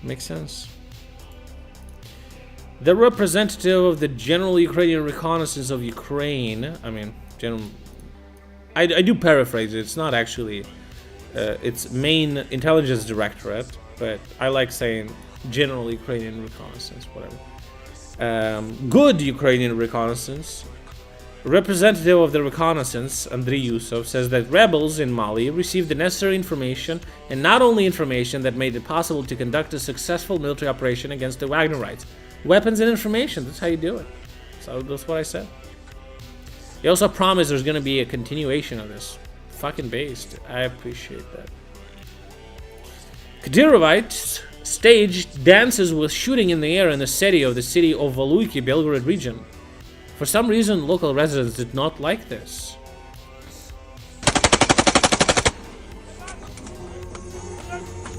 Makes sense. The representative of the General Ukrainian Reconnaissance of Ukraine, I mean, I do paraphrase it, it's not actually, it's main intelligence directorate, but I like saying General Ukrainian Reconnaissance, whatever. Good Ukrainian reconnaissance. Representative of the reconnaissance, Andriy Yusov, says that rebels in Mali received the necessary information, and not only information that made it possible to conduct a successful military operation against the Wagnerites. Weapons and information, that's how you do it. So that's what I said. He also promised there's going to be a continuation of this. Fucking based. I appreciate that. Kadyrovites staged dances with shooting in the air in the city of Voluyki, Belgorod region. For some reason, local residents did not like this.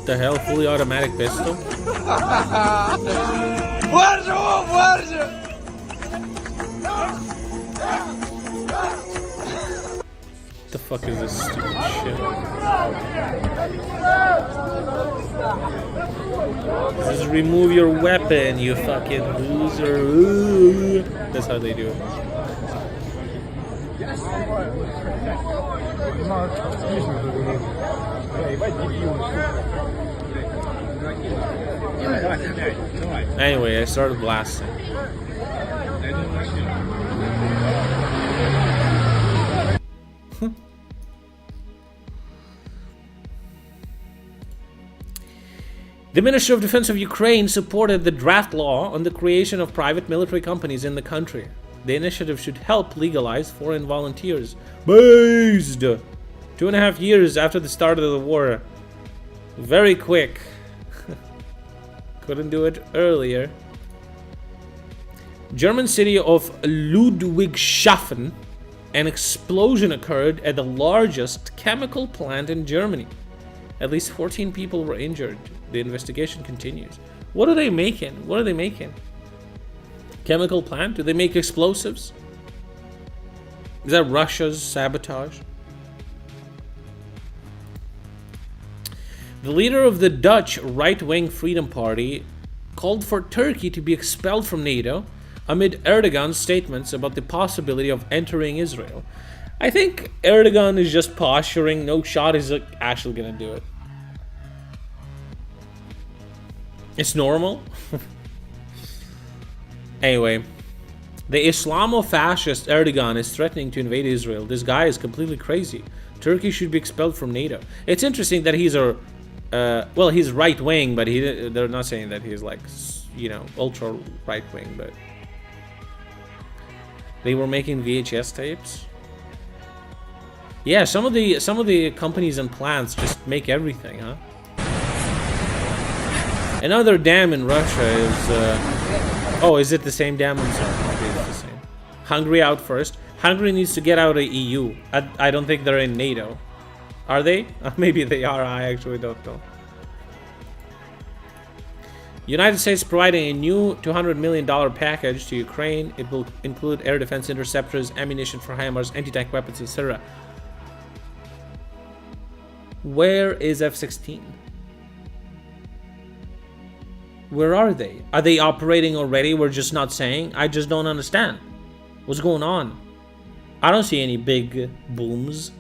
The hell, fully automatic pistol? What the fuck is this stupid shit? Just remove your weapon, you fucking loser. Ooh. That's how they do it. Anyway, I started blasting. The Ministry of Defense of Ukraine supported the draft law on the creation of private military companies in the country. The initiative should help legalize foreign volunteers. Based! 2.5 years after the start of the war. Very quick. Couldn't do it earlier. German city of Ludwigshafen. An explosion occurred at the largest chemical plant in Germany. At least 14 people were injured. The investigation continues. What are they making? What are they making? Chemical plant? Do they make explosives? Is that Russia's sabotage? The leader of the Dutch right-wing Freedom Party called for Turkey to be expelled from NATO amid Erdogan's statements about the possibility of entering Israel. I think Erdogan is just posturing. No shot is actually gonna do it. It's normal. Anyway, the Islamo-fascist Erdogan is threatening to invade Israel. This guy is completely crazy. Turkey should be expelled from NATO. It's interesting that he's a well, he's right-wing, but they're not saying that he's like, you know, ultra right-wing, but they were making VHS tapes. Yeah, some of the companies and plants just make everything, huh? Another dam in Russia is oh, is it the same dam? I'm sorry, maybe it's the same. Hungary out first. Hungary needs to get out of EU. I don't think they're in NATO. Are they? Maybe they are, I actually don't know. United States providing a new $200 million package to Ukraine. It will include air defense interceptors, ammunition for HIMARS, anti-tank weapons, etc. Where is F-16? Where are they? Are they operating already? We're just not saying? I just don't understand. What's going on? I don't see any big booms.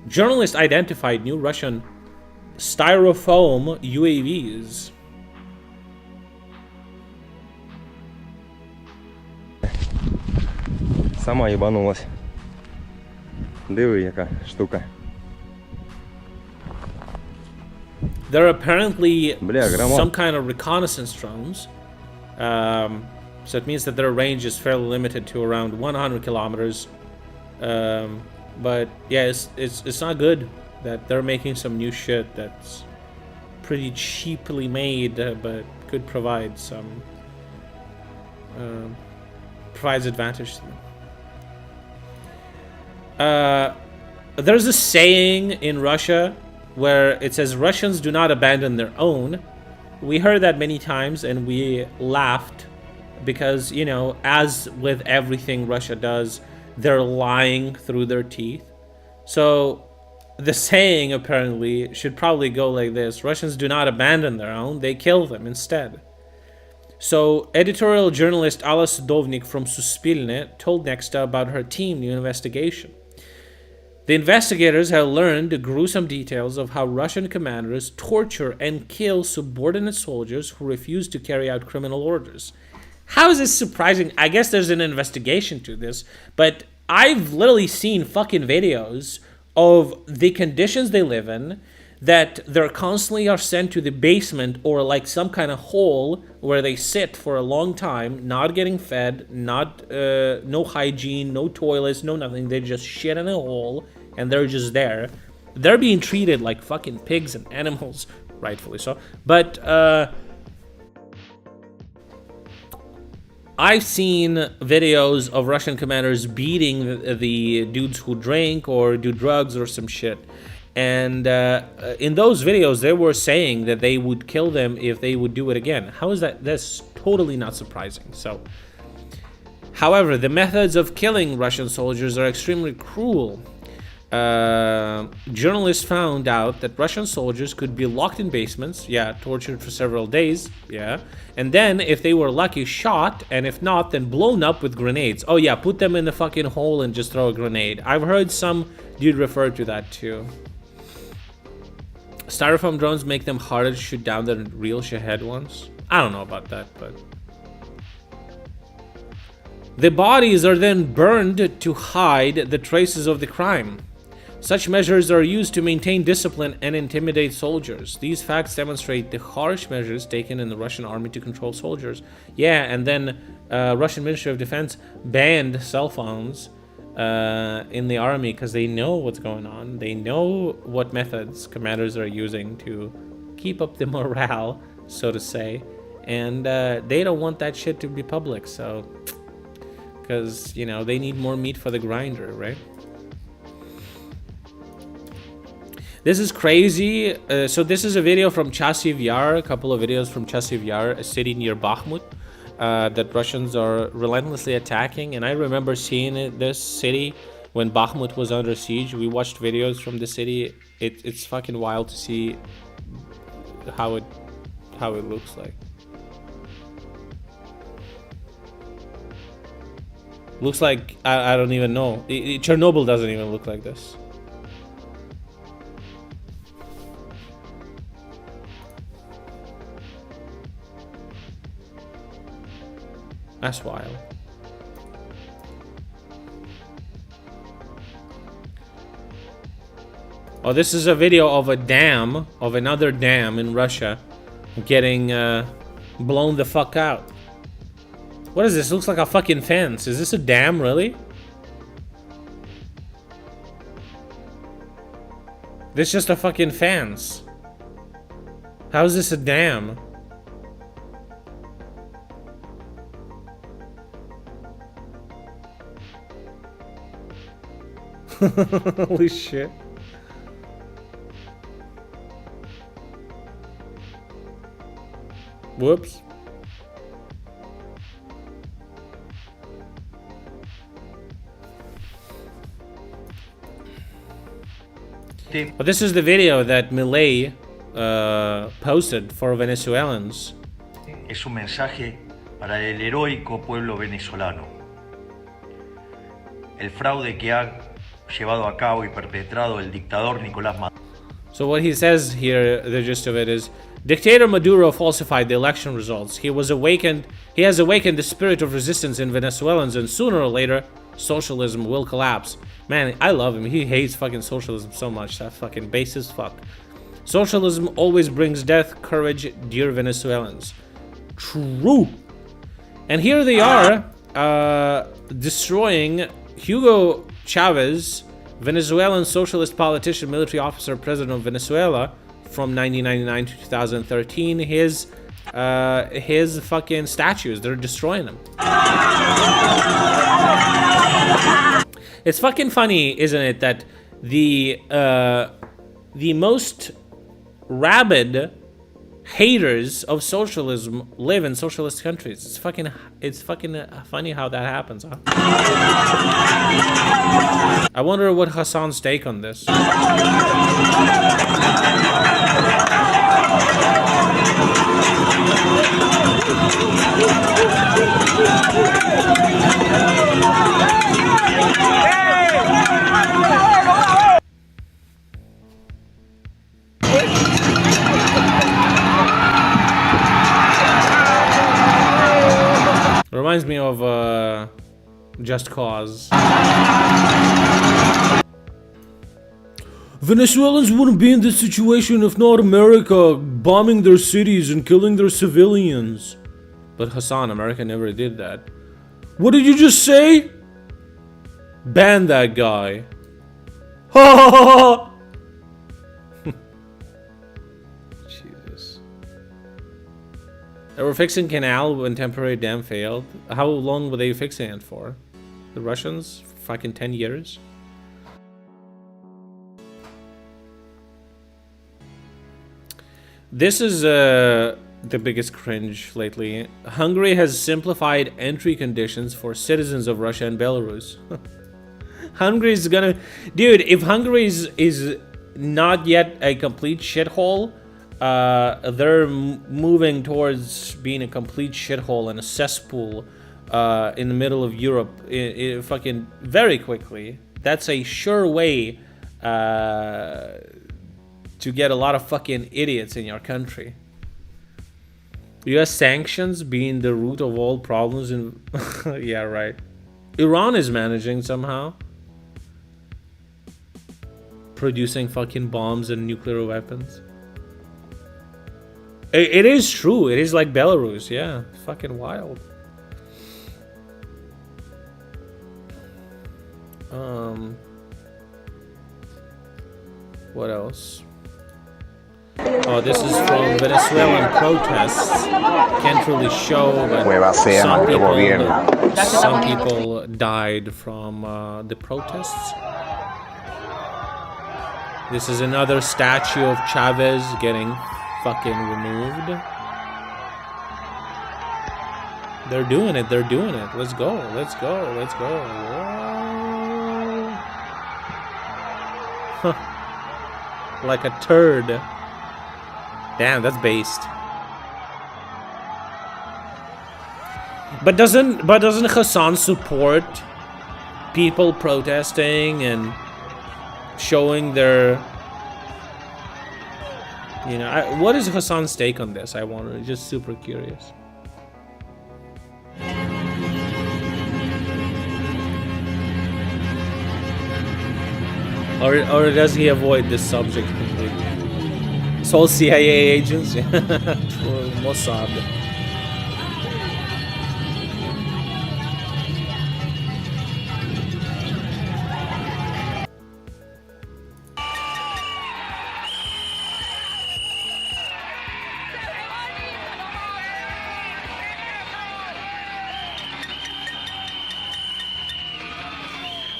Journalists identified new Russian styrofoam UAVs.
Сама ебанулась. Диви, яка штука.
They're apparently
Бля,
some kind of reconnaissance drones. So it means that their range is fairly limited to around 100 kilometers. But yeah, it's not good that they're making some new shit that's pretty cheaply made, but could provide some provides advantage to them. There's a saying in Russia where it says Russians do not abandon their own. We heard that many times and we laughed because, you know, as with everything Russia does, they're lying through their teeth. So the saying apparently should probably go like this: Russians do not abandon their own, they kill them instead. So editorial journalist Alla Sudovnik from Suspilne told Nexta about her team new investigation. The investigators have learned gruesome details of how Russian commanders torture and kill subordinate soldiers who refuse to carry out criminal orders. How is this surprising? I guess there's an investigation to this, but I've literally seen fucking videos of the conditions they live in, that they're constantly are sent to the basement or like some kind of hole where they sit for a long time, not getting fed, not no hygiene, no toilets, no nothing. They just shit in a hole and they're just there. They're being treated like fucking pigs and animals, rightfully so. But I've seen videos of Russian commanders beating the dudes who drink or do drugs or some shit. And in those videos, they were saying that they would kill them if they would do it again. How is that? That's totally not surprising. So, however, the methods of killing Russian soldiers are extremely cruel. Journalists found out that Russian soldiers could be locked in basements, tortured for several days, and then, if they were lucky, shot, and if not, then blown up with grenades. Oh yeah, put them in the fucking hole and just throw a grenade. I've heard some dude refer to that too. Styrofoam drones make them harder to shoot down than real Shahed ones. I don't know about that, but... The bodies are then burned to hide the traces of the crime. Such measures are used to maintain discipline and intimidate soldiers. These facts demonstrate the harsh measures taken in the Russian army to control soldiers. Yeah, and then Russian Ministry of Defense banned cell phones in the army because they know what's going on. They know what methods commanders are using to keep up the morale, so to say. And they don't want that shit to be public, so... Because, you know, they need more meat for the grinder, right? This is crazy. So this is a video from Chasiv Yar, a couple of videos from Chasiv Yar, a city near Bakhmut, that Russians are relentlessly attacking. And I remember seeing this city when Bakhmut was under siege. We watched videos from the city. It's fucking wild to see how it looks like. Looks like, I don't even know. Chernobyl doesn't even look like this. That's wild. Oh, this is a video of a dam, of another dam in Russia, getting blown the fuck out. What is this? Looks like a fucking fence. Is this a dam, really? This is just a fucking fence. How is this a dam? Holy shit. Whoops. But this is the video that Milei posted for Venezuelans.
Es un mensaje para el heroico pueblo venezolano. El fraude que ha llevado a cabo y perpetrado el dictador Nicolás Maduro.
So what he says here, the gist of it is, Dictator Maduro falsified the election results. He has awakened the spirit of resistance in Venezuelans, and sooner or later, socialism will collapse. Man, I love him. He hates fucking socialism so much. That fucking base as fuck. Socialism always brings death, courage, dear Venezuelans. True. And here they are, destroying Hugo Chavez, Venezuelan socialist politician, military officer, president of Venezuela from 1999 to 2013. His fucking statues, they're destroying them. It's fucking funny, isn't it, that the most rabid haters of socialism live in socialist countries. It's fucking funny how that happens, huh? I wonder what Hassan's take on this. Reminds me of Just Cause. Venezuelans wouldn't be in this situation if not America bombing their cities and killing their civilians. But Hassan, America never did that. What did you just say? Ban that guy. Ha ha ha! Jesus. They were fixing canal when temporary dam failed. How long were they fixing it for? The Russians? Fucking 10 years? This is the biggest cringe lately. Hungary has simplified entry conditions for citizens of Russia and Belarus. Hungary is gonna... Dude, if Hungary is not yet a complete shithole, they're moving towards being a complete shithole and a cesspool in the middle of Europe fucking very quickly. That's a sure way to get a lot of fucking idiots in your country. US sanctions being the root of all problems in... Yeah, right. Iran is managing somehow. producing fucking bombs and nuclear weapons. It is true. It is like Belarus. Yeah, fucking wild. What else? Oh, this is from Venezuelan protests. Can't really show, but some people died from the protests. This is another statue of Chavez getting fucking removed. They're doing it. They're doing it. Let's go. Let's go. Let's go. Huh. Like a turd. Damn, that's based. But doesn't Hassan support people protesting and showing their, you know, what is Hassan's take on this? I wonder, just super curious. Or does he avoid this subject completely? It's all CIA agents, yeah. Mossad.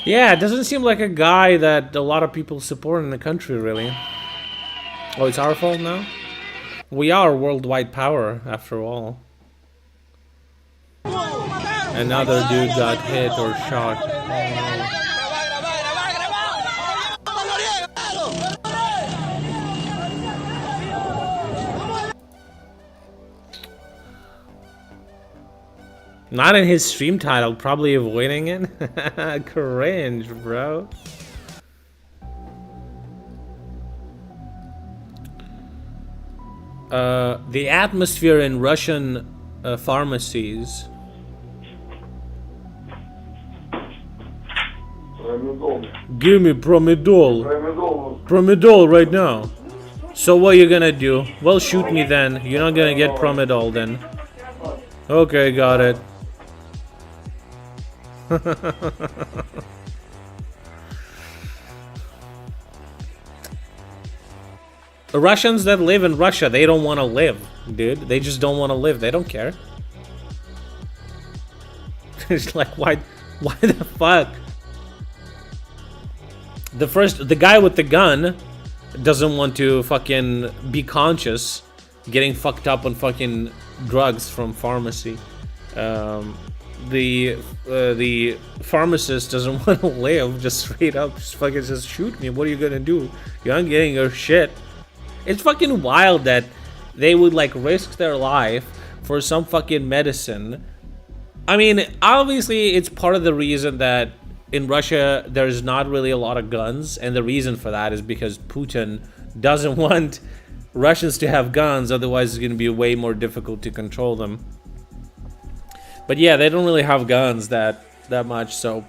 Yeah, it doesn't seem like a guy that a lot of people support in the country, really. Oh, it's our fault now? We are worldwide power, after all. Another dude got hit or shot. Not in his stream title, probably avoiding it. Cringe, bro. The atmosphere in Russian pharmacies. Give me Promidol. Promidol right now. So what you gonna do? Well, shoot me then. You're not gonna get Promidol then. Okay, got it. The Russians that live in Russia, they don't want to live, dude. They just don't want to live. They don't care. It's like, why the fuck? The guy with the gun doesn't want to fucking be conscious, getting fucked up on fucking drugs from pharmacy. The pharmacist doesn't want to live, just straight up, just fucking just shoot me. What are you gonna do? You aren't getting your shit. It's fucking wild that they would like risk their life for some fucking medicine. I mean, obviously it's part of the reason that in Russia there's not really a lot of guns, and the reason for that is because Putin doesn't want Russians to have guns, otherwise it's gonna be way more difficult to control them. But yeah, they don't really have guns that much, so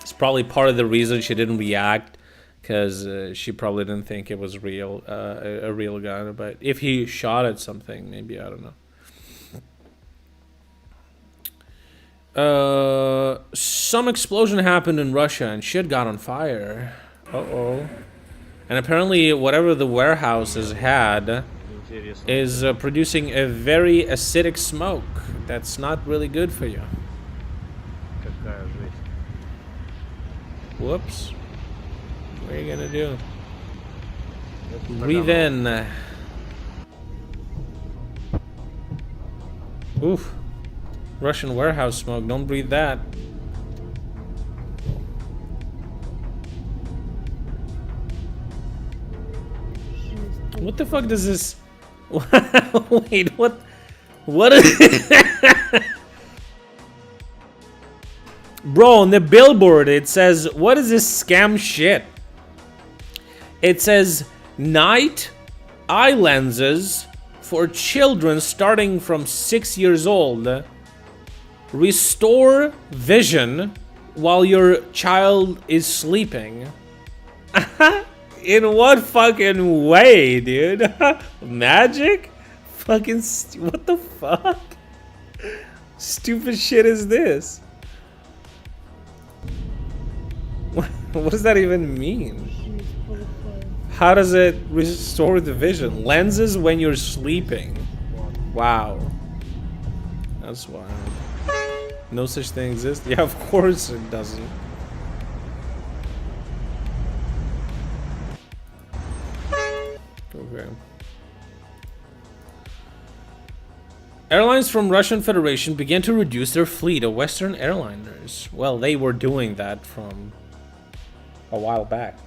it's probably part of the reason she didn't react, because she probably didn't think it was real, a real gun. But if he shot at something, maybe, I don't know. Some explosion happened in Russia and shit got on fire. Uh-oh. And apparently whatever the warehouses had is producing a very acidic smoke that's not really good for you. Whoops. What are you gonna do? Breathe in. Oof. Russian warehouse smoke. Don't breathe that. What the fuck does this... Wait, what? What is... Bro, on the billboard it says, what is this scam shit? It says, night eye lenses for children starting from 6 years old. Restore vision while your child is sleeping. In what fucking way, dude? Magic? Fucking what the fuck? Stupid shit is this? What does that even mean? How does it restore the vision? Lenses when you're sleeping. Wow. That's wild. No such thing exists? Yeah, of course it doesn't. Okay. Airlines from Russian Federation began to reduce their fleet of Western airliners. Well, they were doing that from a while back.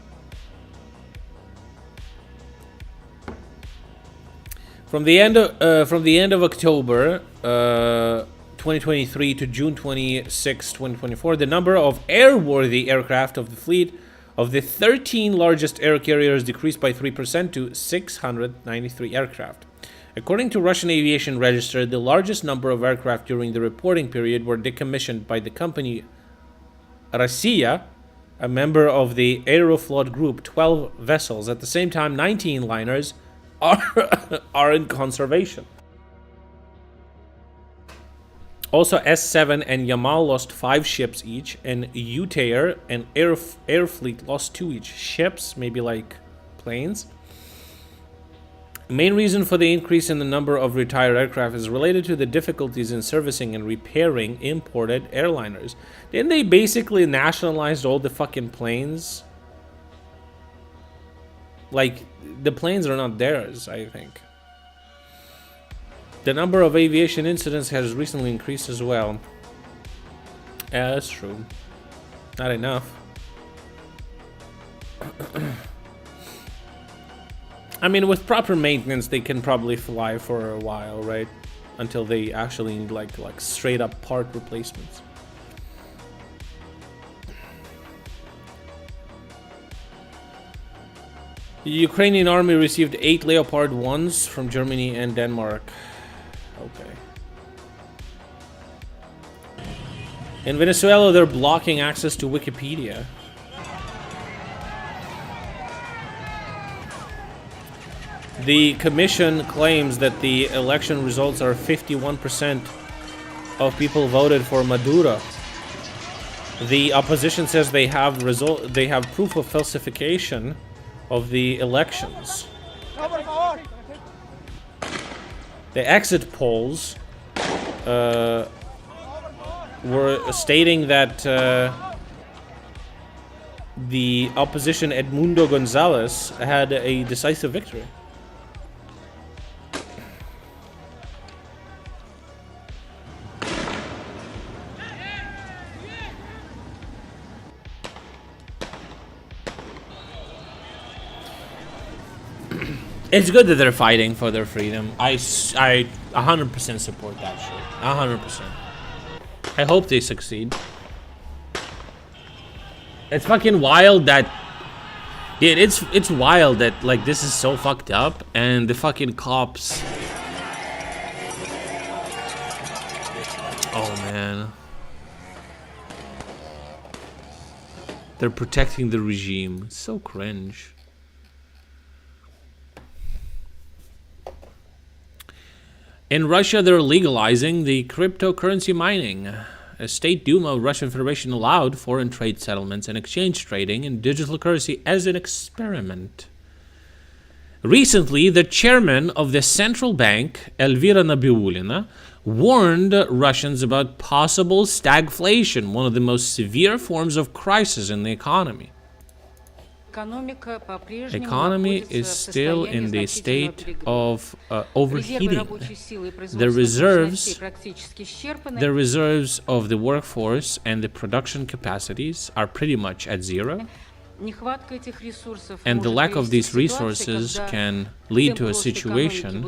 From the end of October 2023 to June 26, 2024, the number of airworthy aircraft of the fleet of the 13 largest air carriers decreased by 3% to 693 aircraft. According to Russian Aviation Register, the largest number of aircraft during the reporting period were decommissioned by the company Rossiya, a member of the Aeroflot Group, 12 vessels. At the same time, 19 liners are in conservation. Also, S7 and Yamal lost 5 ships each, and UTAIR and Airfleet lost 2 each. Ships, maybe like planes. Main reason for the increase in the number of retired aircraft is related to the difficulties in servicing and repairing imported airliners. Didn't they basically nationalize all the fucking planes? Like, the planes are not theirs, I think. The number of aviation incidents has recently increased as well. Yeah, that's true. Not enough. I mean, with proper maintenance, they can probably fly for a while, right? Until they actually need like straight up part replacements. The Ukrainian army received 8 Leopard 1s from Germany and Denmark. Okay. In Venezuela, they're blocking access to Wikipedia. The commission claims that the election results are 51% of people voted for Maduro. The opposition says they have proof of falsification of the elections. The exit polls were stating that the opposition Edmundo Gonzalez had a decisive victory. It's good that they're fighting for their freedom. I 100% support that shit. 100%. I hope they succeed. It's fucking wild that... Dude, it's wild that, like, this is so fucked up and the fucking cops... Oh, man. They're protecting the regime. It's so cringe. In Russia, they're legalizing the cryptocurrency mining. A State Duma of Russian Federation allowed foreign trade settlements and exchange trading in digital currency as an experiment. Recently, the chairman of the central bank, Elvira Nabiullina, warned Russians about possible stagflation, one of the most severe forms of crisis in the economy. Economy is still in the state of overheating. The reserves of the workforce and the production capacities are pretty much at zero. And the lack of these resources can lead to a situation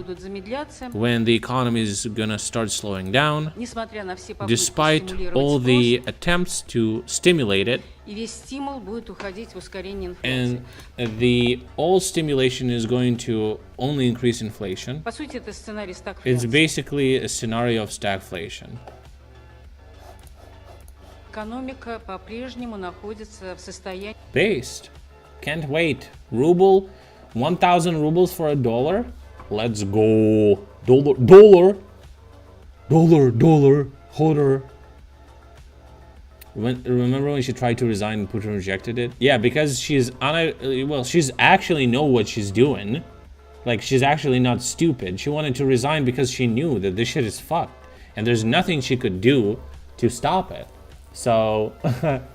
when the economy is gonna start slowing down, despite all the attempts to stimulate it. And all stimulation is going to only increase inflation. It's basically a scenario of stagflation.
экономика по-прежнему находится в состоянии...
Based. Can't wait. Ruble. 1,000 rubles for a dollar. Let's go. Dollar. Holder. Remember when she tried to resign and Putin rejected it? Yeah, because she's she's actually know what she's doing. Like, she's actually not stupid. She wanted to resign because she knew that this shit is fucked. And there's nothing she could do to stop it. So,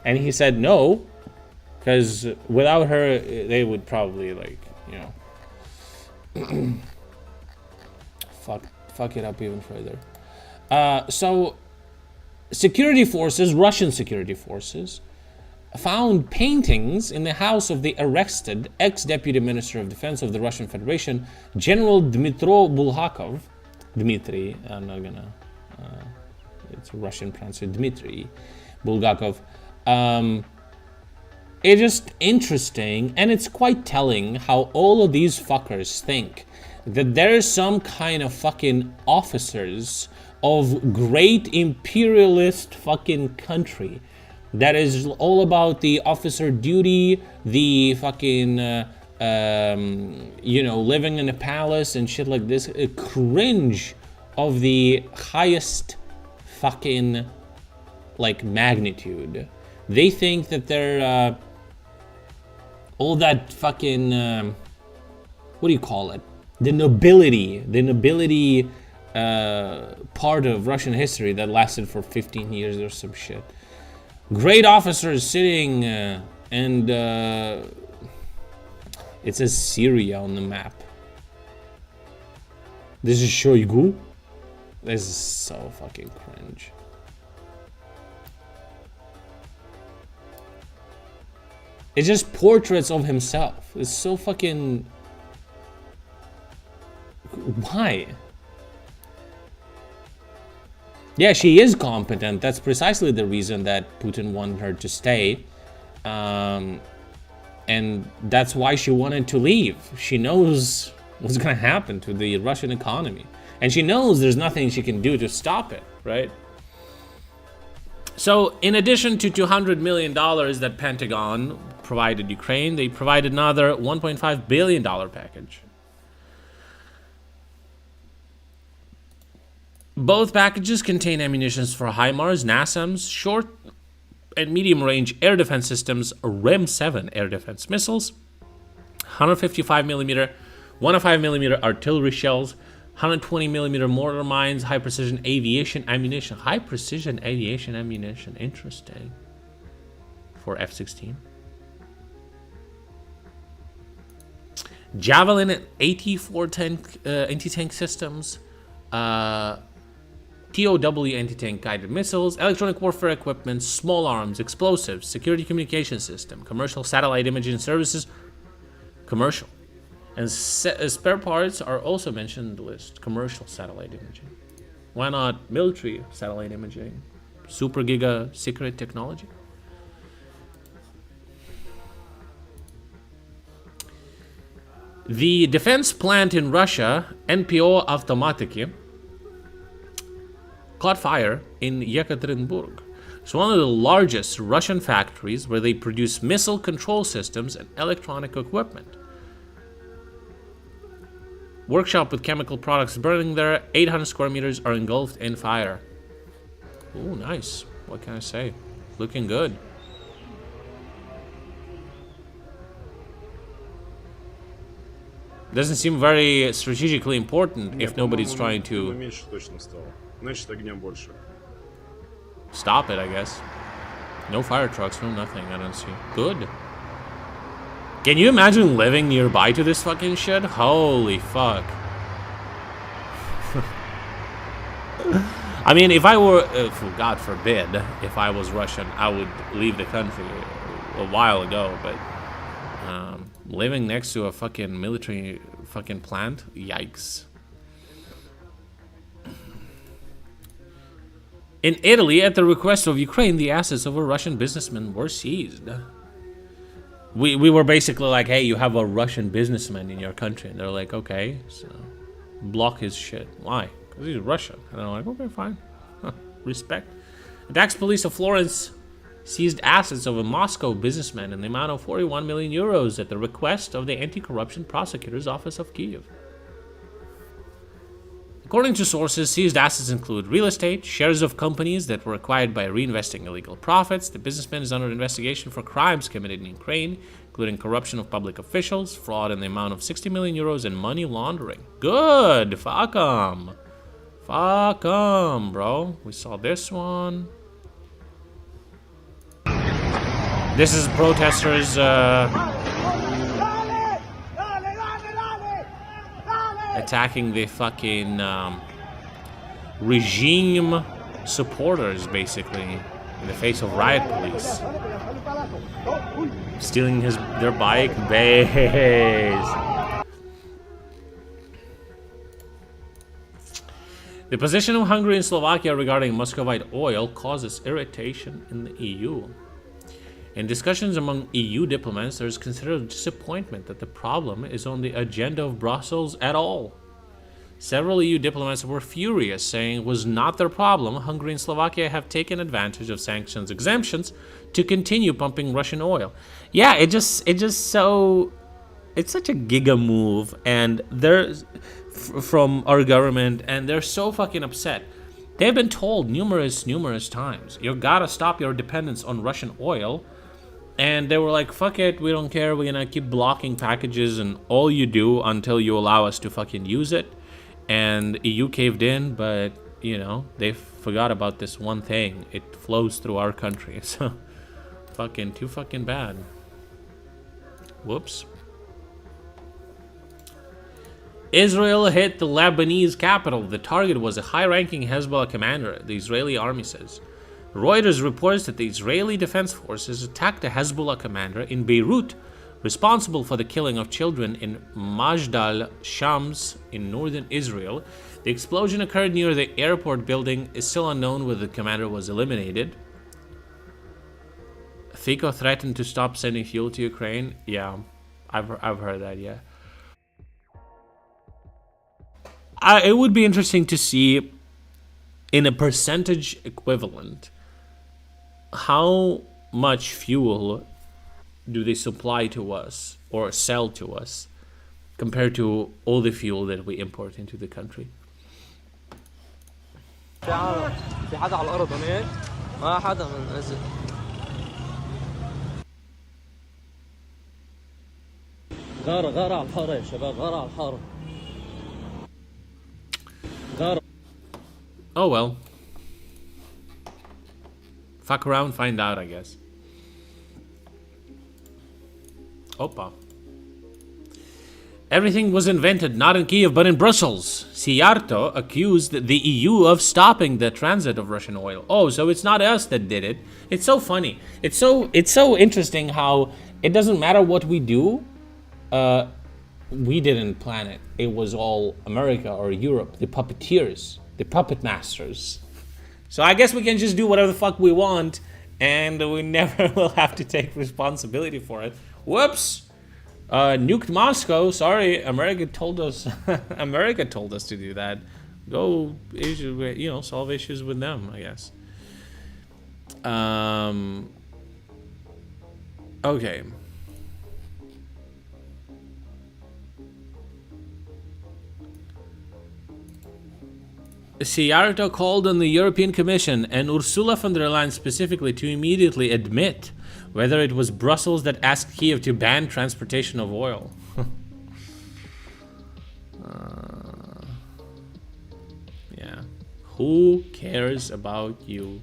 and he said no. Because without her, they would probably, like, you know, fuck it up even further. So, security forces, Russian security forces, found paintings in the house of the arrested ex-deputy minister of defense of the Russian Federation, General Dmitro Bulgakov. Dmitry, I'm not gonna, it's a Russian pronunciation, Dmitry Bulgakov. It's just interesting, and it's quite telling how all of these fuckers think that there's some kind of fucking officers of great imperialist fucking country that is all about the officer duty, the fucking, you know, living in a palace and shit like this. A cringe of the highest fucking, like, magnitude. They think that they're, all that fucking, what do you call it? The nobility part of Russian history that lasted for 15 years or some shit. Great officers sitting, and it says Syria on the map. This is Shoigu? This is so fucking cringe. It's just portraits of himself. It's so fucking... Why? Yeah, she is competent. That's precisely the reason that Putin wanted her to stay. And that's why she wanted to leave. She knows what's gonna happen to the Russian economy. And she knows there's nothing she can do to stop it, right? So, in addition to $200 million that Pentagon provided Ukraine, they provided another $1.5 billion package. Both packages contain ammunitions for HIMARS, NASAMS, short and medium-range air defense systems, REM-7 air defense missiles, 155mm, 105mm artillery shells, 120mm mortar mines, high-precision aviation ammunition. High-precision aviation ammunition, interesting. For F-16. Javelin 84 anti-tank systems, TOW anti-tank guided missiles, electronic warfare equipment, small arms, explosives, security communication system, commercial satellite imaging services, commercial. And spare parts are also mentioned in the list. Commercial satellite imaging. Why not military satellite imaging? Super giga secret technology? The defense plant in Russia, NPO Automatiki, caught fire in Yekaterinburg. It's one of the largest Russian factories where they produce missile control systems and electronic equipment. Workshop with chemical products burning there. 800 square meters are engulfed in fire. Ooh, nice. What can I say? Looking good. Doesn't seem very strategically important if nobody's trying to stop it, I guess. No fire trucks, no nothing, I don't see. Good. Can you imagine living nearby to this fucking shit? Holy fuck. I mean, if I were, God forbid, if I was Russian, I would leave the country a while ago, but living next to a fucking military fucking plant? Yikes. In Italy, at the request of Ukraine, the assets of a Russian businessman were seized. We were basically like, hey, you have a Russian businessman in your country. And they're like, okay, so block his shit. Why? Because he's Russian. And they're like, okay, fine. Huh, respect. The tax police of Florence seized assets of a Moscow businessman in the amount of 41 million euros at the request of the Anti-Corruption Prosecutor's Office of Kyiv. According to sources, seized assets include real estate, shares of companies that were acquired by reinvesting illegal profits. The businessman is under investigation for crimes committed in Ukraine, including corruption of public officials, fraud in the amount of 60 million euros, and money laundering. Good! Fuck 'em! Fuck 'em, bro. We saw this one. This is protesters, attacking the fucking regime supporters, basically, in the face of riot police. Stealing their bike bays. The position of Hungary and Slovakia regarding Muscovite oil causes irritation in the EU. In discussions among EU diplomats, there is considerable disappointment that the problem is on the agenda of Brussels at all. Several EU diplomats were furious, saying it was not their problem. Hungary and Slovakia have taken advantage of sanctions exemptions to continue pumping Russian oil. Yeah, it's such a giga move, and there's from our government, and they're so fucking upset. They've been told numerous times, you gotta stop your dependence on Russian oil. And they were like, fuck it, we don't care, we're gonna keep blocking packages and all you do until you allow us to fucking use it. And EU caved in, but, you know, they forgot about this one thing. It flows through our country, so too fucking bad. Whoops. Israel hit the Lebanese capital. The target was a high-ranking Hezbollah commander, the Israeli army says. Reuters reports that the Israeli Defense Forces attacked a Hezbollah commander in Beirut, responsible for the killing of children in Majdal Shams in northern Israel. The explosion occurred near the airport building. It's still unknown whether the commander was eliminated. Fico threatened to stop sending fuel to Ukraine. Yeah, I've heard that, yeah. It would be interesting to see, in a percentage equivalent, how much fuel do they supply to us or sell to us compared to all the fuel that we import into the country. Oh well. Fuck around, find out, I guess. Opa. Everything was invented not in Kyiv but in Brussels. Siarto accused the EU of stopping the transit of Russian oil. Oh, so it's not us that did it. It's so funny. It's so interesting how it doesn't matter what we do. We didn't plan it. It was all America or Europe, the puppeteers, the puppet masters. So I guess we can just do whatever the fuck we want, and we never will have to take responsibility for it. Whoops! Nuked Moscow. Sorry, America told us. America told us to do that. Go, solve issues with them, I guess. Okay. Siarto called on the European Commission and Ursula von der Leyen specifically to immediately admit whether it was Brussels that asked Kyiv to ban transportation of oil. Yeah. Who cares about you?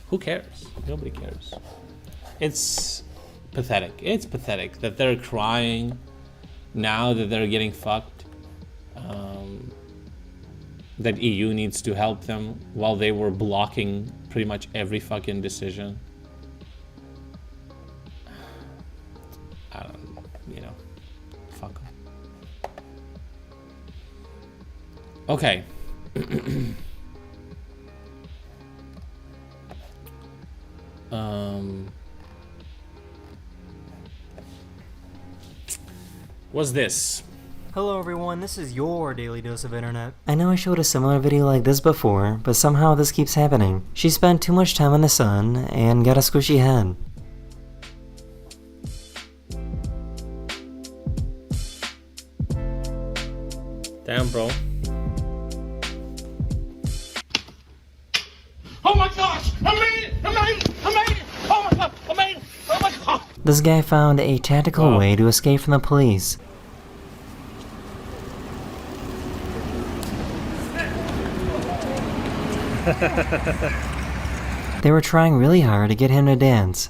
Who cares? Nobody cares. It's pathetic. It's pathetic that they're crying now that they're getting fucked. That EU needs to help them while they were blocking pretty much every fucking decision. I don't, fuck them. Okay. What's this?
Hello everyone, this is your daily dose of internet.
I know I showed a similar video like this before, but somehow this keeps happening. She spent too much time in the sun and got a squishy head.
Damn, bro.
Oh my gosh! I made it! I made it! I made it! Oh my god! I made it! Oh my god!
This guy found a tactical way to escape from the police. They were trying really hard to get him to dance.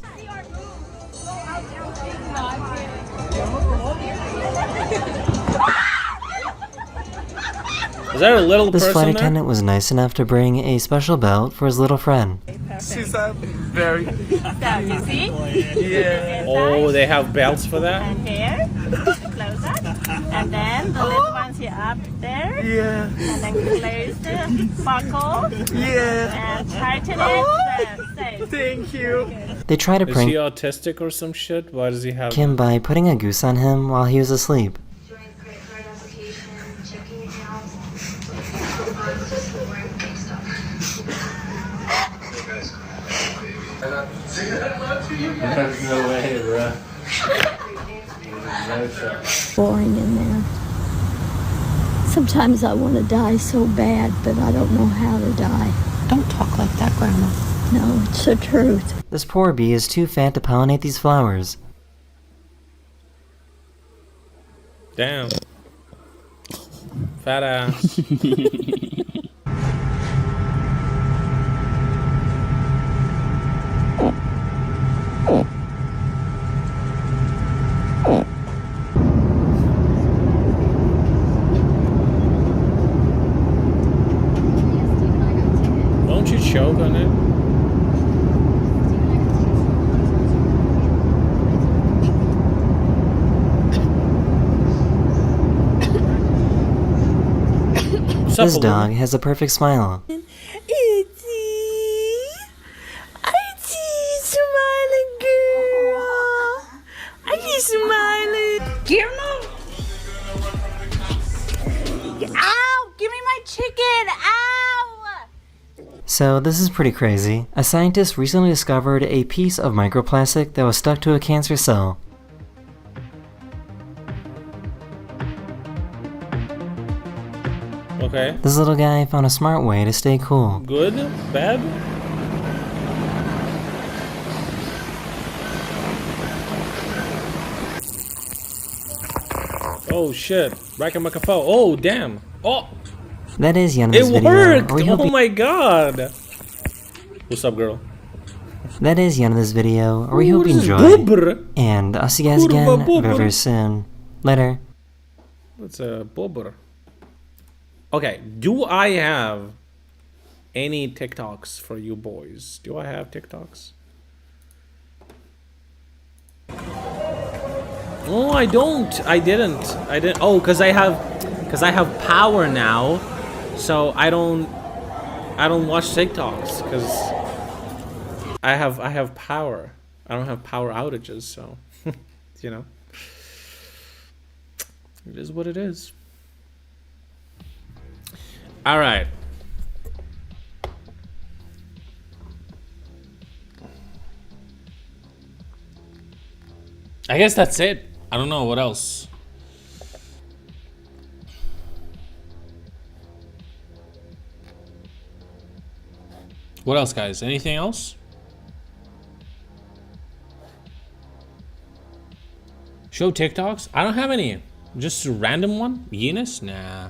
Is that a little
This
person
flight
there?
attendant was nice enough to bring a special belt for his little friend.
She's very...
You see?
Yeah.
Oh, they have belts for that?
And here, closer. And then the little ones here up there.
Yeah.
And then close the buckle.
Yeah.
And tighten it. Safe.
Thank you.
They tried to
Is
prank
he autistic or some shit? Why does he have...
him by putting a goose on him while he was asleep.
There's no way, bro. No shot.
Boring in there. Sometimes I want to die so bad, but I don't know how to die.
Don't talk like that, Grandma.
No, it's the truth.
This poor bee is too fat to pollinate these flowers.
Damn. Fat ass. Don't you choke on it?
This dog has a perfect smile.
Guillermo! Ow! Give me my chicken! Ow!
So this is pretty crazy. A scientist recently discovered a piece of microplastic that was stuck to a cancer cell.
Okay.
This little guy found a smart way to stay cool.
Good? Bad? Oh shit. Rakamakafa. Oh damn. Oh!
That is the end of this
It
video.
worked!
We hope
Oh
you-
my god! What's up, girl?
That is the end of this video. We
Ooh,
hope you
this is
enjoyed.
boober.
And I'll see you guys
Kurva
again
boober.
very, very soon. Later.
That's a bobber. Okay, do I have any TikToks for you boys? Do I have TikToks? Oh, I don't. I didn't. Oh, cause I have power now, so I don't watch TikToks because I have power. I don't have power outages, so you know, it is what it is. All right. I guess that's it. I don't know what else. What else, guys? Anything else? Show TikToks? I don't have any. Just a random one? Eunice? Nah.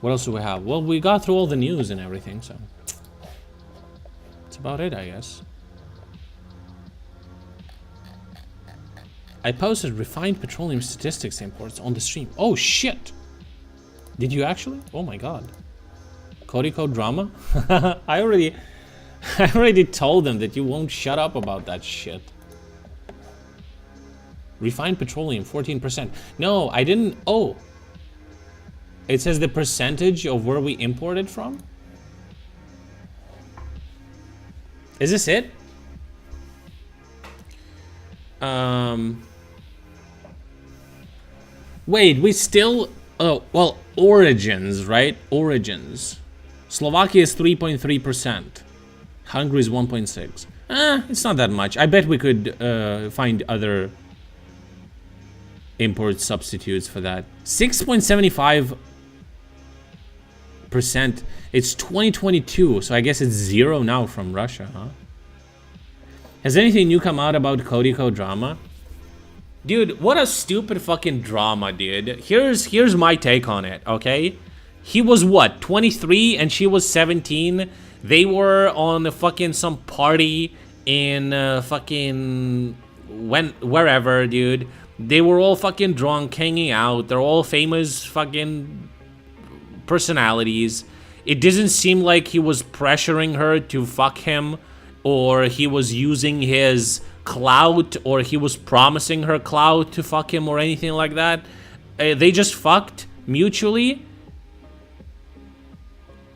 What else do we have? Well, we got through all the news and everything, so that's about it, I guess. I posted refined petroleum statistics imports on the stream. Oh shit! Did you actually? Oh my god. Cody Code drama? I already told them that you won't shut up about that shit. Refined petroleum, 14%. No, I didn't. Oh. It says the percentage of where we imported from? Is this it? Wait, we still... Oh, well, origins, right? Origins. Slovakia is 3.3%. Hungary is 1.6%. It's not that much. I bet we could find other import substitutes for that. 6.75%. It's 2022, so I guess it's 0 now from Russia, huh? Has anything new come out about Kodiko drama? Dude, what a stupid fucking drama, dude. Here's my take on it, okay? He was what, 23 and she was 17? They were on a fucking some party in fucking wherever, dude. They were all fucking drunk, hanging out. They're all famous fucking personalities. It doesn't seem like he was pressuring her to fuck him, or he was using his clout, or he was promising her clout to fuck him, or anything like that. They just fucked mutually.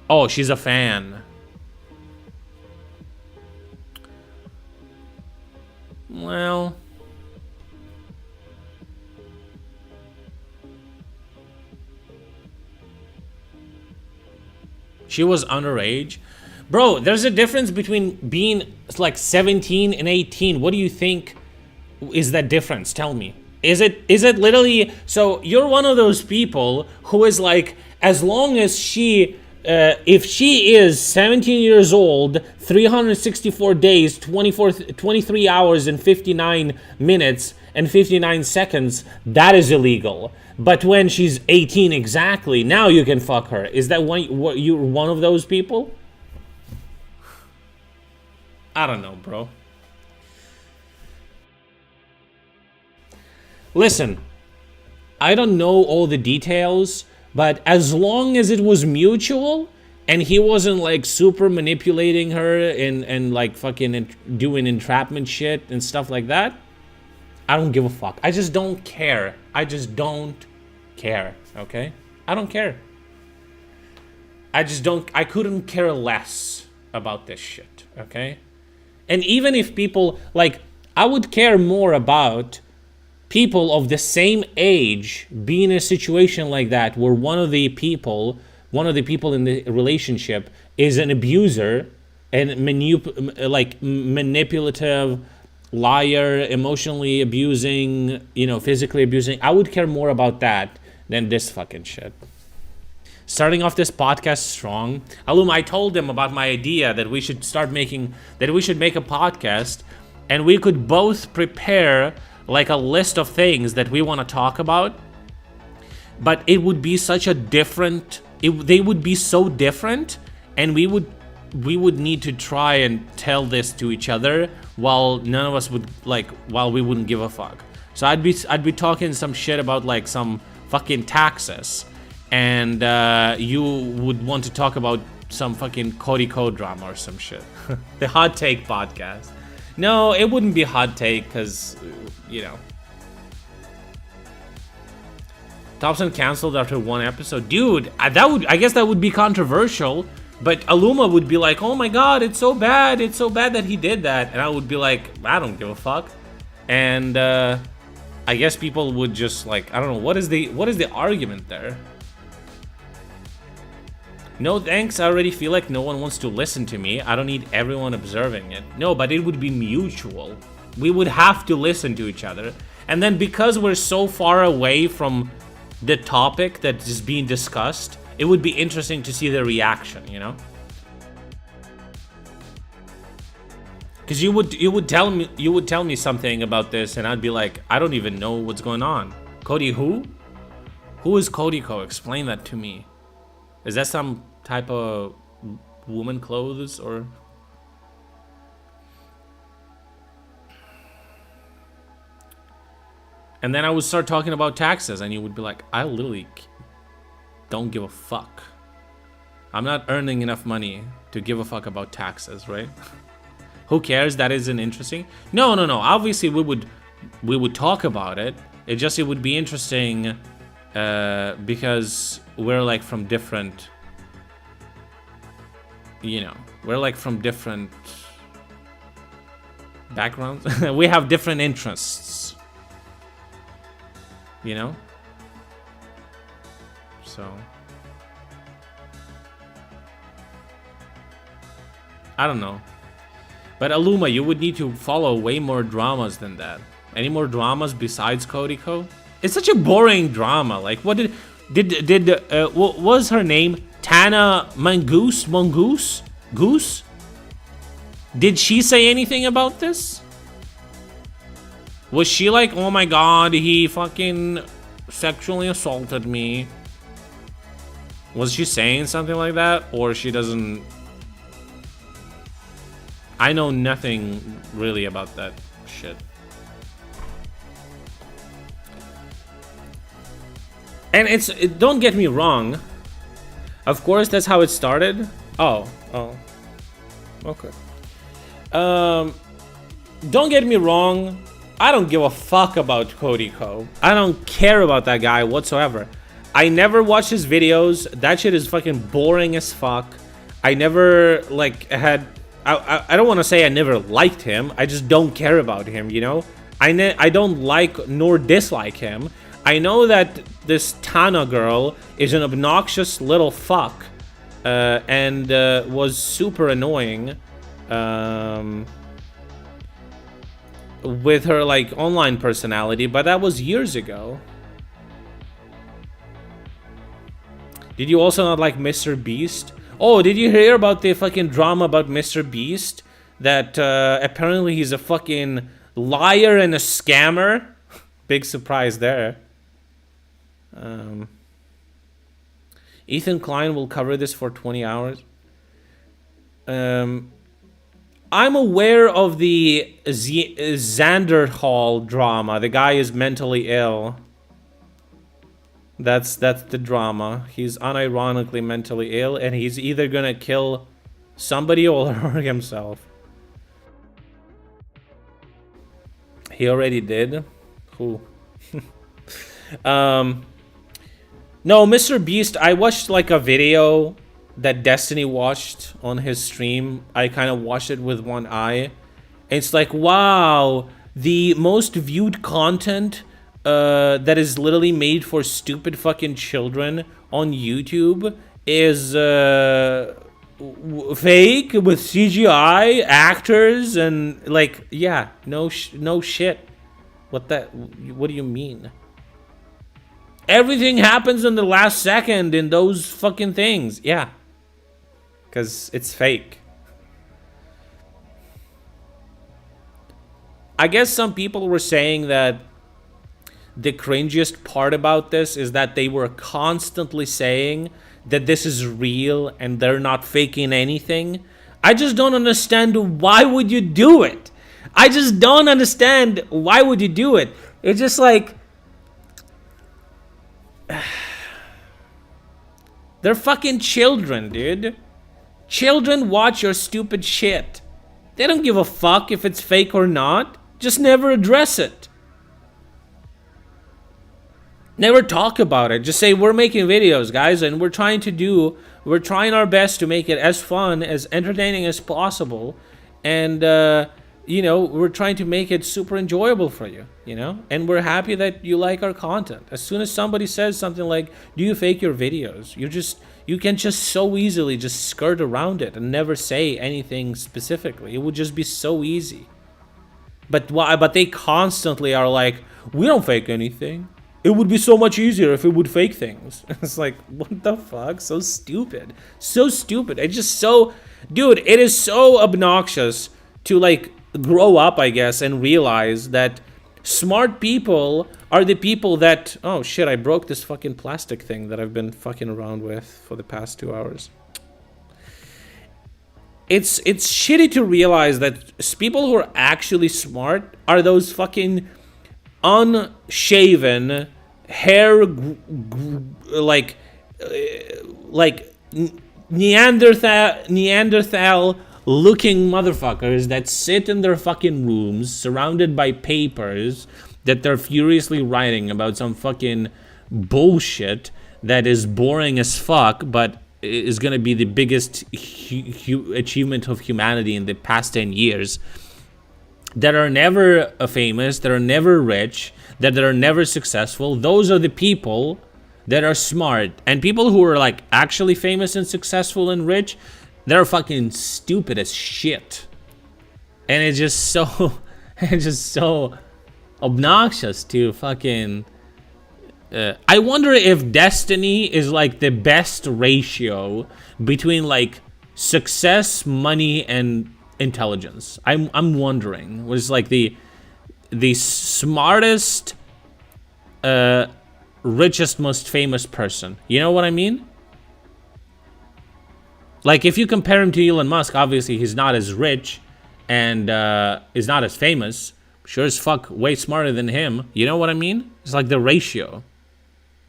Oh, she's a fan. Well, she was underage. Bro, there's a difference between being like 17 and 18. What do you think is that difference? Tell me. Is it literally... So you're one of those people who is like, as long as she... if she is 17 years old, 364 days, 23 hours and 59 minutes and 59 seconds, that is illegal. But when she's 18 exactly, now you can fuck her. Is that you're one of those people? I don't know, bro. Listen, I don't know all the details, but as long as it was mutual and he wasn't like super manipulating her and like fucking doing entrapment shit and stuff like that, I don't give a fuck. I just don't care. I just don't care, okay? I don't care. I couldn't care less about this shit, okay? And even if people, like, I would care more about people of the same age being in a situation like that, where one of the people in the relationship is an abuser and manipulative, liar, emotionally abusing, physically abusing. I would care more about that than this fucking shit. Starting off this podcast strong. Aluma, I told them about my idea that we should make a podcast, and we could both prepare like a list of things that we want to talk about. But it would be such a different, they would be so different, and we would need to try and tell this to each other while none of us would while we wouldn't give a fuck. So I'd be talking some shit about like some fucking taxes. And you would want to talk about some fucking Kodiko drama or some shit. The Hot Take podcast. No, it wouldn't be Hot Take because, Thompson canceled after one episode. Dude, I guess that would be controversial. But Aluma would be like, oh my god, it's so bad that he did that. And I would be like, I don't give a fuck. And I guess people would just like, I don't know, what is the argument there? No thanks, I already feel like no one wants to listen to me. I don't need everyone observing it. No, but it would be mutual. We would have to listen to each other. And then because we're so far away from the topic that is being discussed, it would be interesting to see the reaction, Because you would tell me something about this and I'd be like, I don't even know what's going on. Cody who? Who is Kodiko? Explain that to me. Is that some type of woman clothes or? And then I would start talking about taxes and you would be like, I literally don't give a fuck. I'm not earning enough money to give a fuck about taxes, right? Who cares? That isn't interesting. No. Obviously we would talk about it. It would be interesting because we're like from different, we're like from different backgrounds. We have different interests, you know. So I don't know. But Aluma, you would need to follow way more dramas than that. Any more dramas besides Cody Co? It's such a boring drama. Like, what what was her name? Tana Mongoose? Goose? Did she say anything about this? Was she like, oh my god, he fucking sexually assaulted me? Was she saying something like that? Or she doesn't... I know nothing really about that shit. And don't get me wrong. Of course, that's how it started. Oh. Okay. Don't get me wrong. I don't give a fuck about Cody Co. I don't care about that guy whatsoever. I never watch his videos. That shit is fucking boring as fuck. I never, like, had... I don't want to say I never liked him. I just don't care about him, you know? I don't like nor dislike him. I know that this Tana girl is an obnoxious little fuck. And was super annoying. With her, like, online personality. But that was years ago. Did you also not like Mr. Beast? Oh, did you hear about the fucking drama about Mr. Beast? That apparently he's a fucking liar and a scammer? Big surprise there. Ethan Klein will cover this for 20 hours. I'm aware of the Xander Hall drama. The guy is mentally ill. That's the drama. He's unironically mentally ill, and he's either gonna kill somebody or hurt himself. He already did. Who? No, Mr. Beast, I watched like a video that Destiny watched on his stream. I kind of watched it with one eye. It's like, wow, the most viewed content that is literally made for stupid fucking children on YouTube is fake with CGI actors and like, yeah, no shit. What do you mean? Everything happens in the last second in those fucking things. Yeah. Because it's fake. I guess some people were saying that the cringiest part about this is that they were constantly saying that this is real and they're not faking anything. I just don't understand why would you do it. I just don't understand why would you do it. It's just like... They're fucking children, dude. Children watch your stupid shit. They don't give a fuck if it's fake or not. Just never address it. Never talk about it. Just say, we're making videos, guys, and we're trying our best to make it as fun, as entertaining as possible. And, you know, we're trying to make it super enjoyable for you, you know? And we're happy that you like our content. As soon as somebody says something like, do you fake your videos? You can just so easily just skirt around it and never say anything specifically. It would just be so easy. But they constantly are like, we don't fake anything. It would be so much easier if it would fake things. It's like, what the fuck? So stupid. So stupid. It's just so... Dude, it is so obnoxious to, like, grow up, I guess, and realize that smart people are the people that... Oh, shit, I broke this fucking plastic thing that I've been fucking around with for the past 2 hours. It's shitty to realize that people who are actually smart are those fucking unshaven, hair, like Neanderthal looking motherfuckers that sit in their fucking rooms surrounded by papers that they're furiously writing about some fucking bullshit that is boring as fuck, but is gonna be the biggest achievement of humanity in the past 10 years. that are never famous, that are never rich, that are never successful. Those are the people that are smart. And people who are like actually famous and successful and rich, they're fucking stupid as shit. And it's just so obnoxious to fucking I wonder if Destiny is like the best ratio between like success, money, and intelligence. I'm wondering, was like the smartest, richest, most famous person. You know what I mean? Like if you compare him to Elon Musk, obviously he's not as rich and is not as famous. Sure as fuck, way smarter than him. You know what I mean? It's like the ratio.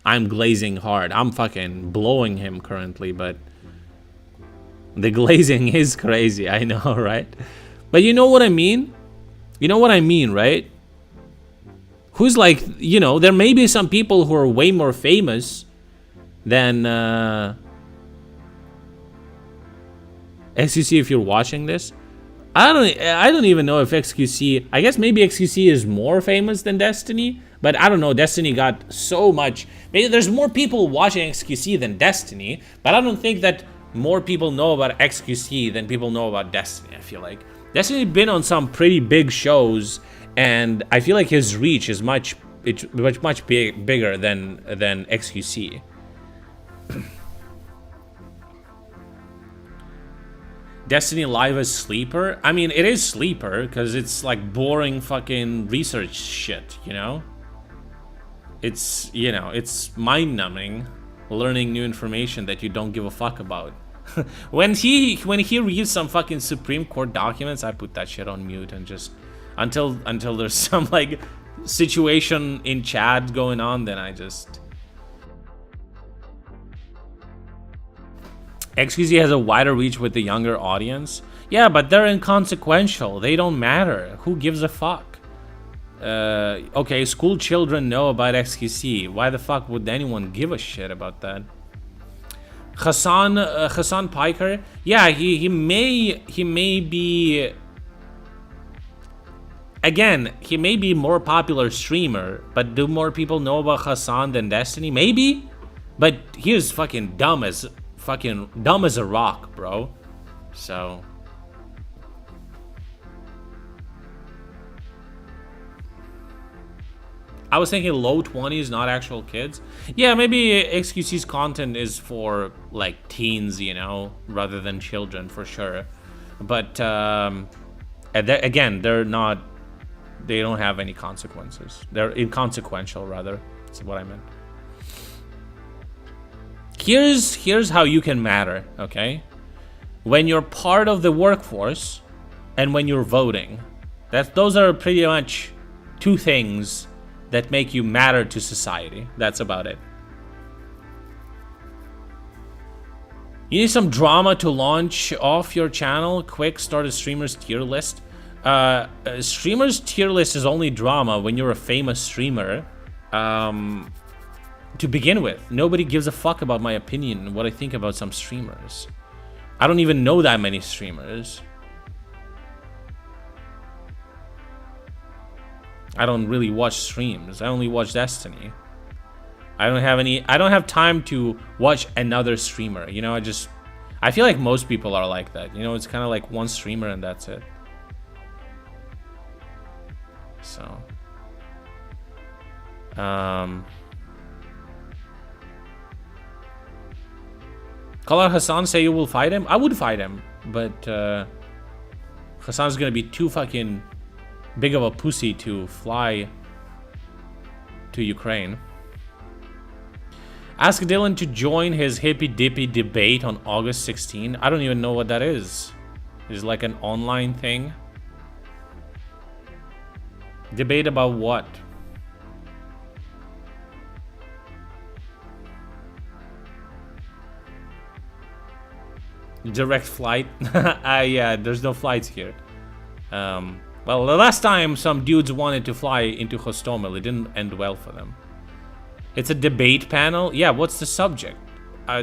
I'm glazing hard. I'm fucking blowing him currently, but the glazing is crazy. I know, right? But you know what I mean? You know what I mean, right? Who's like, you know, there may be some people who are way more famous than XQC if you're watching this. I don't even know if XQC, I guess maybe XQC is more famous than Destiny, but I don't know, Destiny got so much, maybe there's more people watching XQC than Destiny, but I don't think that more people know about XQC than people know about Destiny. I feel like Destiny's been on some pretty big shows, and I feel like his reach is much bigger than XQC. Destiny Live is sleeper? I mean, it is sleeper because it's like boring fucking research shit, you know? It's, you know, it's mind-numbing learning new information that you don't give a fuck about. When he reads some fucking Supreme Court documents, I put that shit on mute and just until there's some like situation in chat going on, then I just XQC has a wider reach with the younger audience. Yeah, but they're inconsequential. They don't matter. Who gives a fuck? Okay, school children know about XQC. Why the fuck would anyone give a shit about that? Hassan Piker. Yeah, he may be. Again, he may be more popular streamer, but do more people know about Hassan than Destiny? Maybe, but he is fucking dumb as a rock, bro. So I was thinking low 20s, not actual kids. Yeah, maybe XQC's content is for like teens, you know, rather than children for sure. But again, they don't have any consequences. They're inconsequential, rather. That's what I meant. Here's how you can matter, okay? When you're part of the workforce and when you're voting. Those are pretty much two things that make you matter to society. That's about it. You need some drama to launch off your channel. Quick, start a streamer's tier list. Streamer's tier list is only drama when you're a famous streamer. To begin with, nobody gives a fuck about my opinion and what I think about some streamers. I don't even know that many streamers. I don't really watch streams. I only watch Destiny. I don't have time to watch another streamer. You know, I feel like most people are like that. You know, it's kind of like one streamer and that's it. So, call out Hassan, say you will fight him. I would fight him, but Hassan's gonna be too fucking big of a pussy to fly to Ukraine. Ask Dylan to join his hippy dippy debate on August 16. I don't even know what that is. It's like an online thing. Debate about what? Direct flight? Yeah, there's no flights here. Well, the last time some dudes wanted to fly into Hostomel, it didn't end well for them. It's a debate panel? Yeah, what's the subject?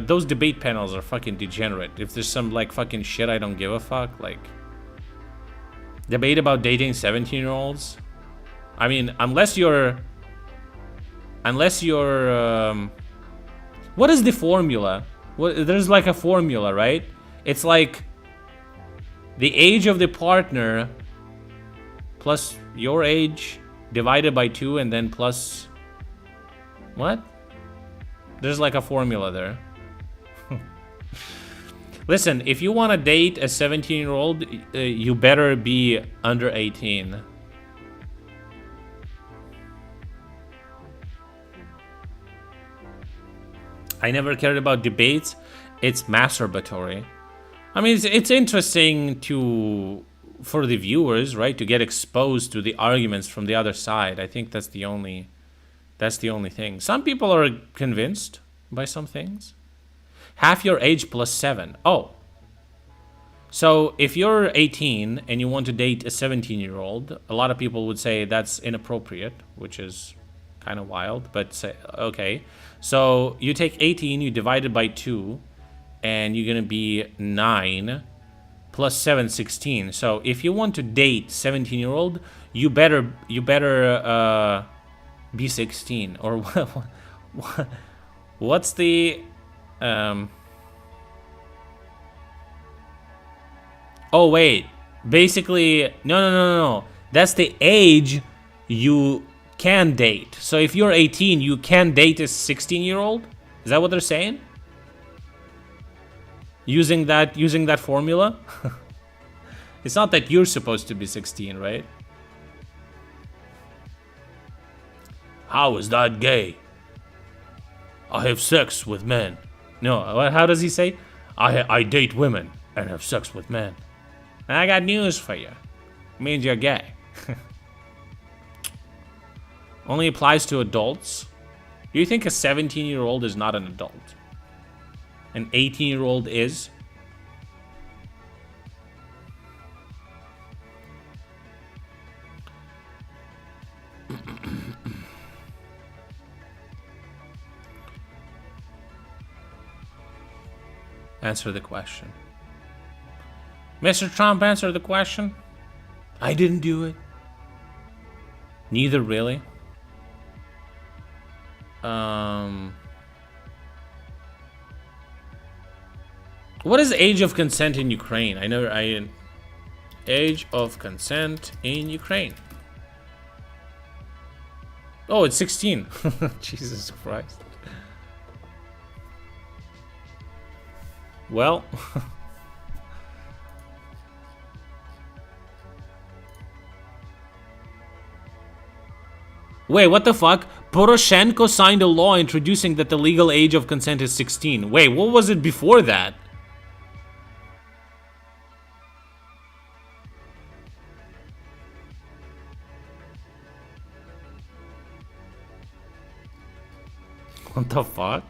Those debate panels are fucking degenerate. If there's some like fucking shit I don't give a fuck, like Debate about dating 17-year-olds. I mean, unless you're what is the formula? There's like a formula, right? It's like the age of the partner plus your age divided by 2 and then plus what? There's like a formula there. Listen, if you want to date a 17-year-old, you better be under 18. I never cared about debates. It's masturbatory. I mean, it's interesting for the viewers, right, to get exposed to the arguments from the other side. I think that's the only thing. Some people are convinced by some things. Half your age plus 7. Oh. So if you're 18 and you want to date a 17-year-old, a lot of people would say that's inappropriate, which is kind of wild, but say, okay. So you take 18, you divide it by 2, and you're going to be 9 plus 7, 16. So if you want to date 17-year-old, you better be 16. Or what's the... Oh, wait. Basically, no. That's the age you can date. So if you're 18, you can date a 16-year-old? Is that what they're saying? Using that formula? It's not that you're supposed to be 16, right? How is that gay? I have sex with men. No, how does he say? I date women and have sex with men. And I got news for you. It means you're gay. Only applies to adults. You think a 17-year-old is not an adult? An 18-year-old is? Answer the question. Mr. Trump, answer the question. I didn't do it. Neither really. What is age of consent in Ukraine? Age of consent in Ukraine. Oh, it's 16. Jesus Christ. Well. Wait, what the fuck? Poroshenko signed a law introducing that the legal age of consent is 16. Wait, what was it before that? What the fuck?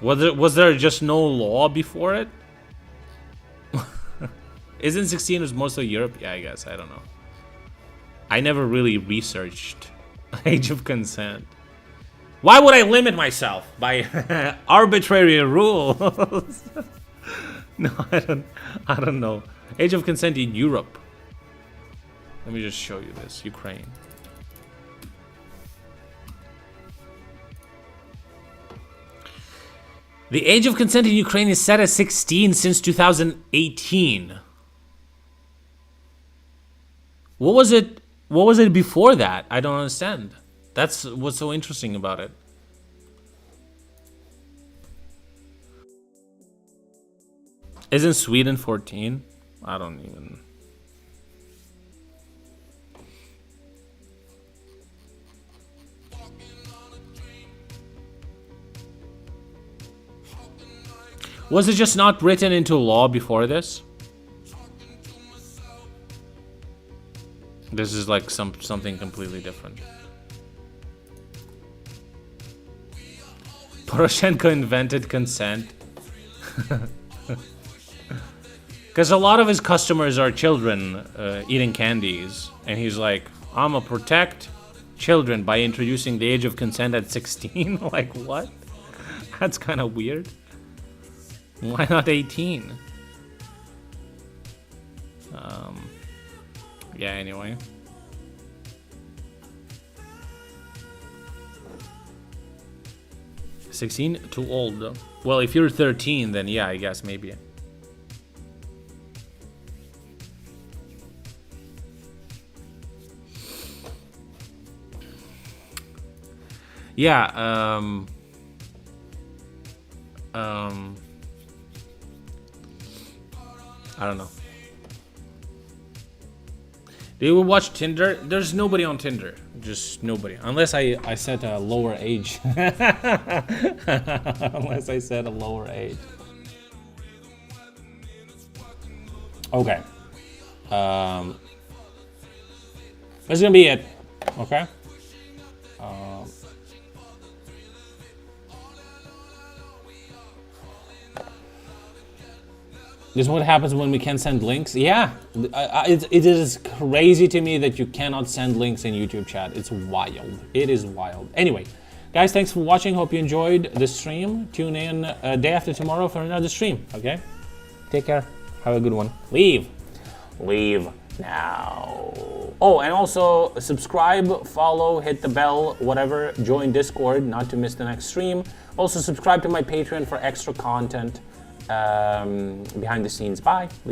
Was there just no law before it? Isn't 16 was mostly Europe? Yeah, I guess. I don't know. I never really researched age of consent. Why would I limit myself by arbitrary rules? No, I don't know. Age of consent in Europe. Let me just show you this. Ukraine. The age of consent in Ukraine is set at 16 since 2018. What was it before that? I don't understand. That's what's so interesting about it. Isn't Sweden 14? I don't even... Was it just not written into law before this? This is like something completely different. Poroshenko invented consent. Because a lot of his customers are children eating candies. And he's like, I'm gonna protect children by introducing the age of consent at 16. Like, what? That's kind of weird. Why not 18? Yeah, anyway. $16? Too old though. Well, if you're 13, then yeah, I guess maybe. Yeah, I don't know. Do you watch Tinder? There's nobody on Tinder. Just nobody. Unless I set a lower age. Unless I set a lower age. Okay. That's gonna be it. Okay. This is what happens when we can't send links. Yeah, it is crazy to me that you cannot send links in YouTube chat. It's wild. It is wild. Anyway, guys, thanks for watching. Hope you enjoyed the stream. Tune in day after tomorrow for another stream. Okay? Take care. Have a good one. Leave now. Oh, and also subscribe, follow, hit the bell, whatever. Join Discord not to miss the next stream. Also subscribe to my Patreon for extra content. Behind the scenes. Bye. Leave.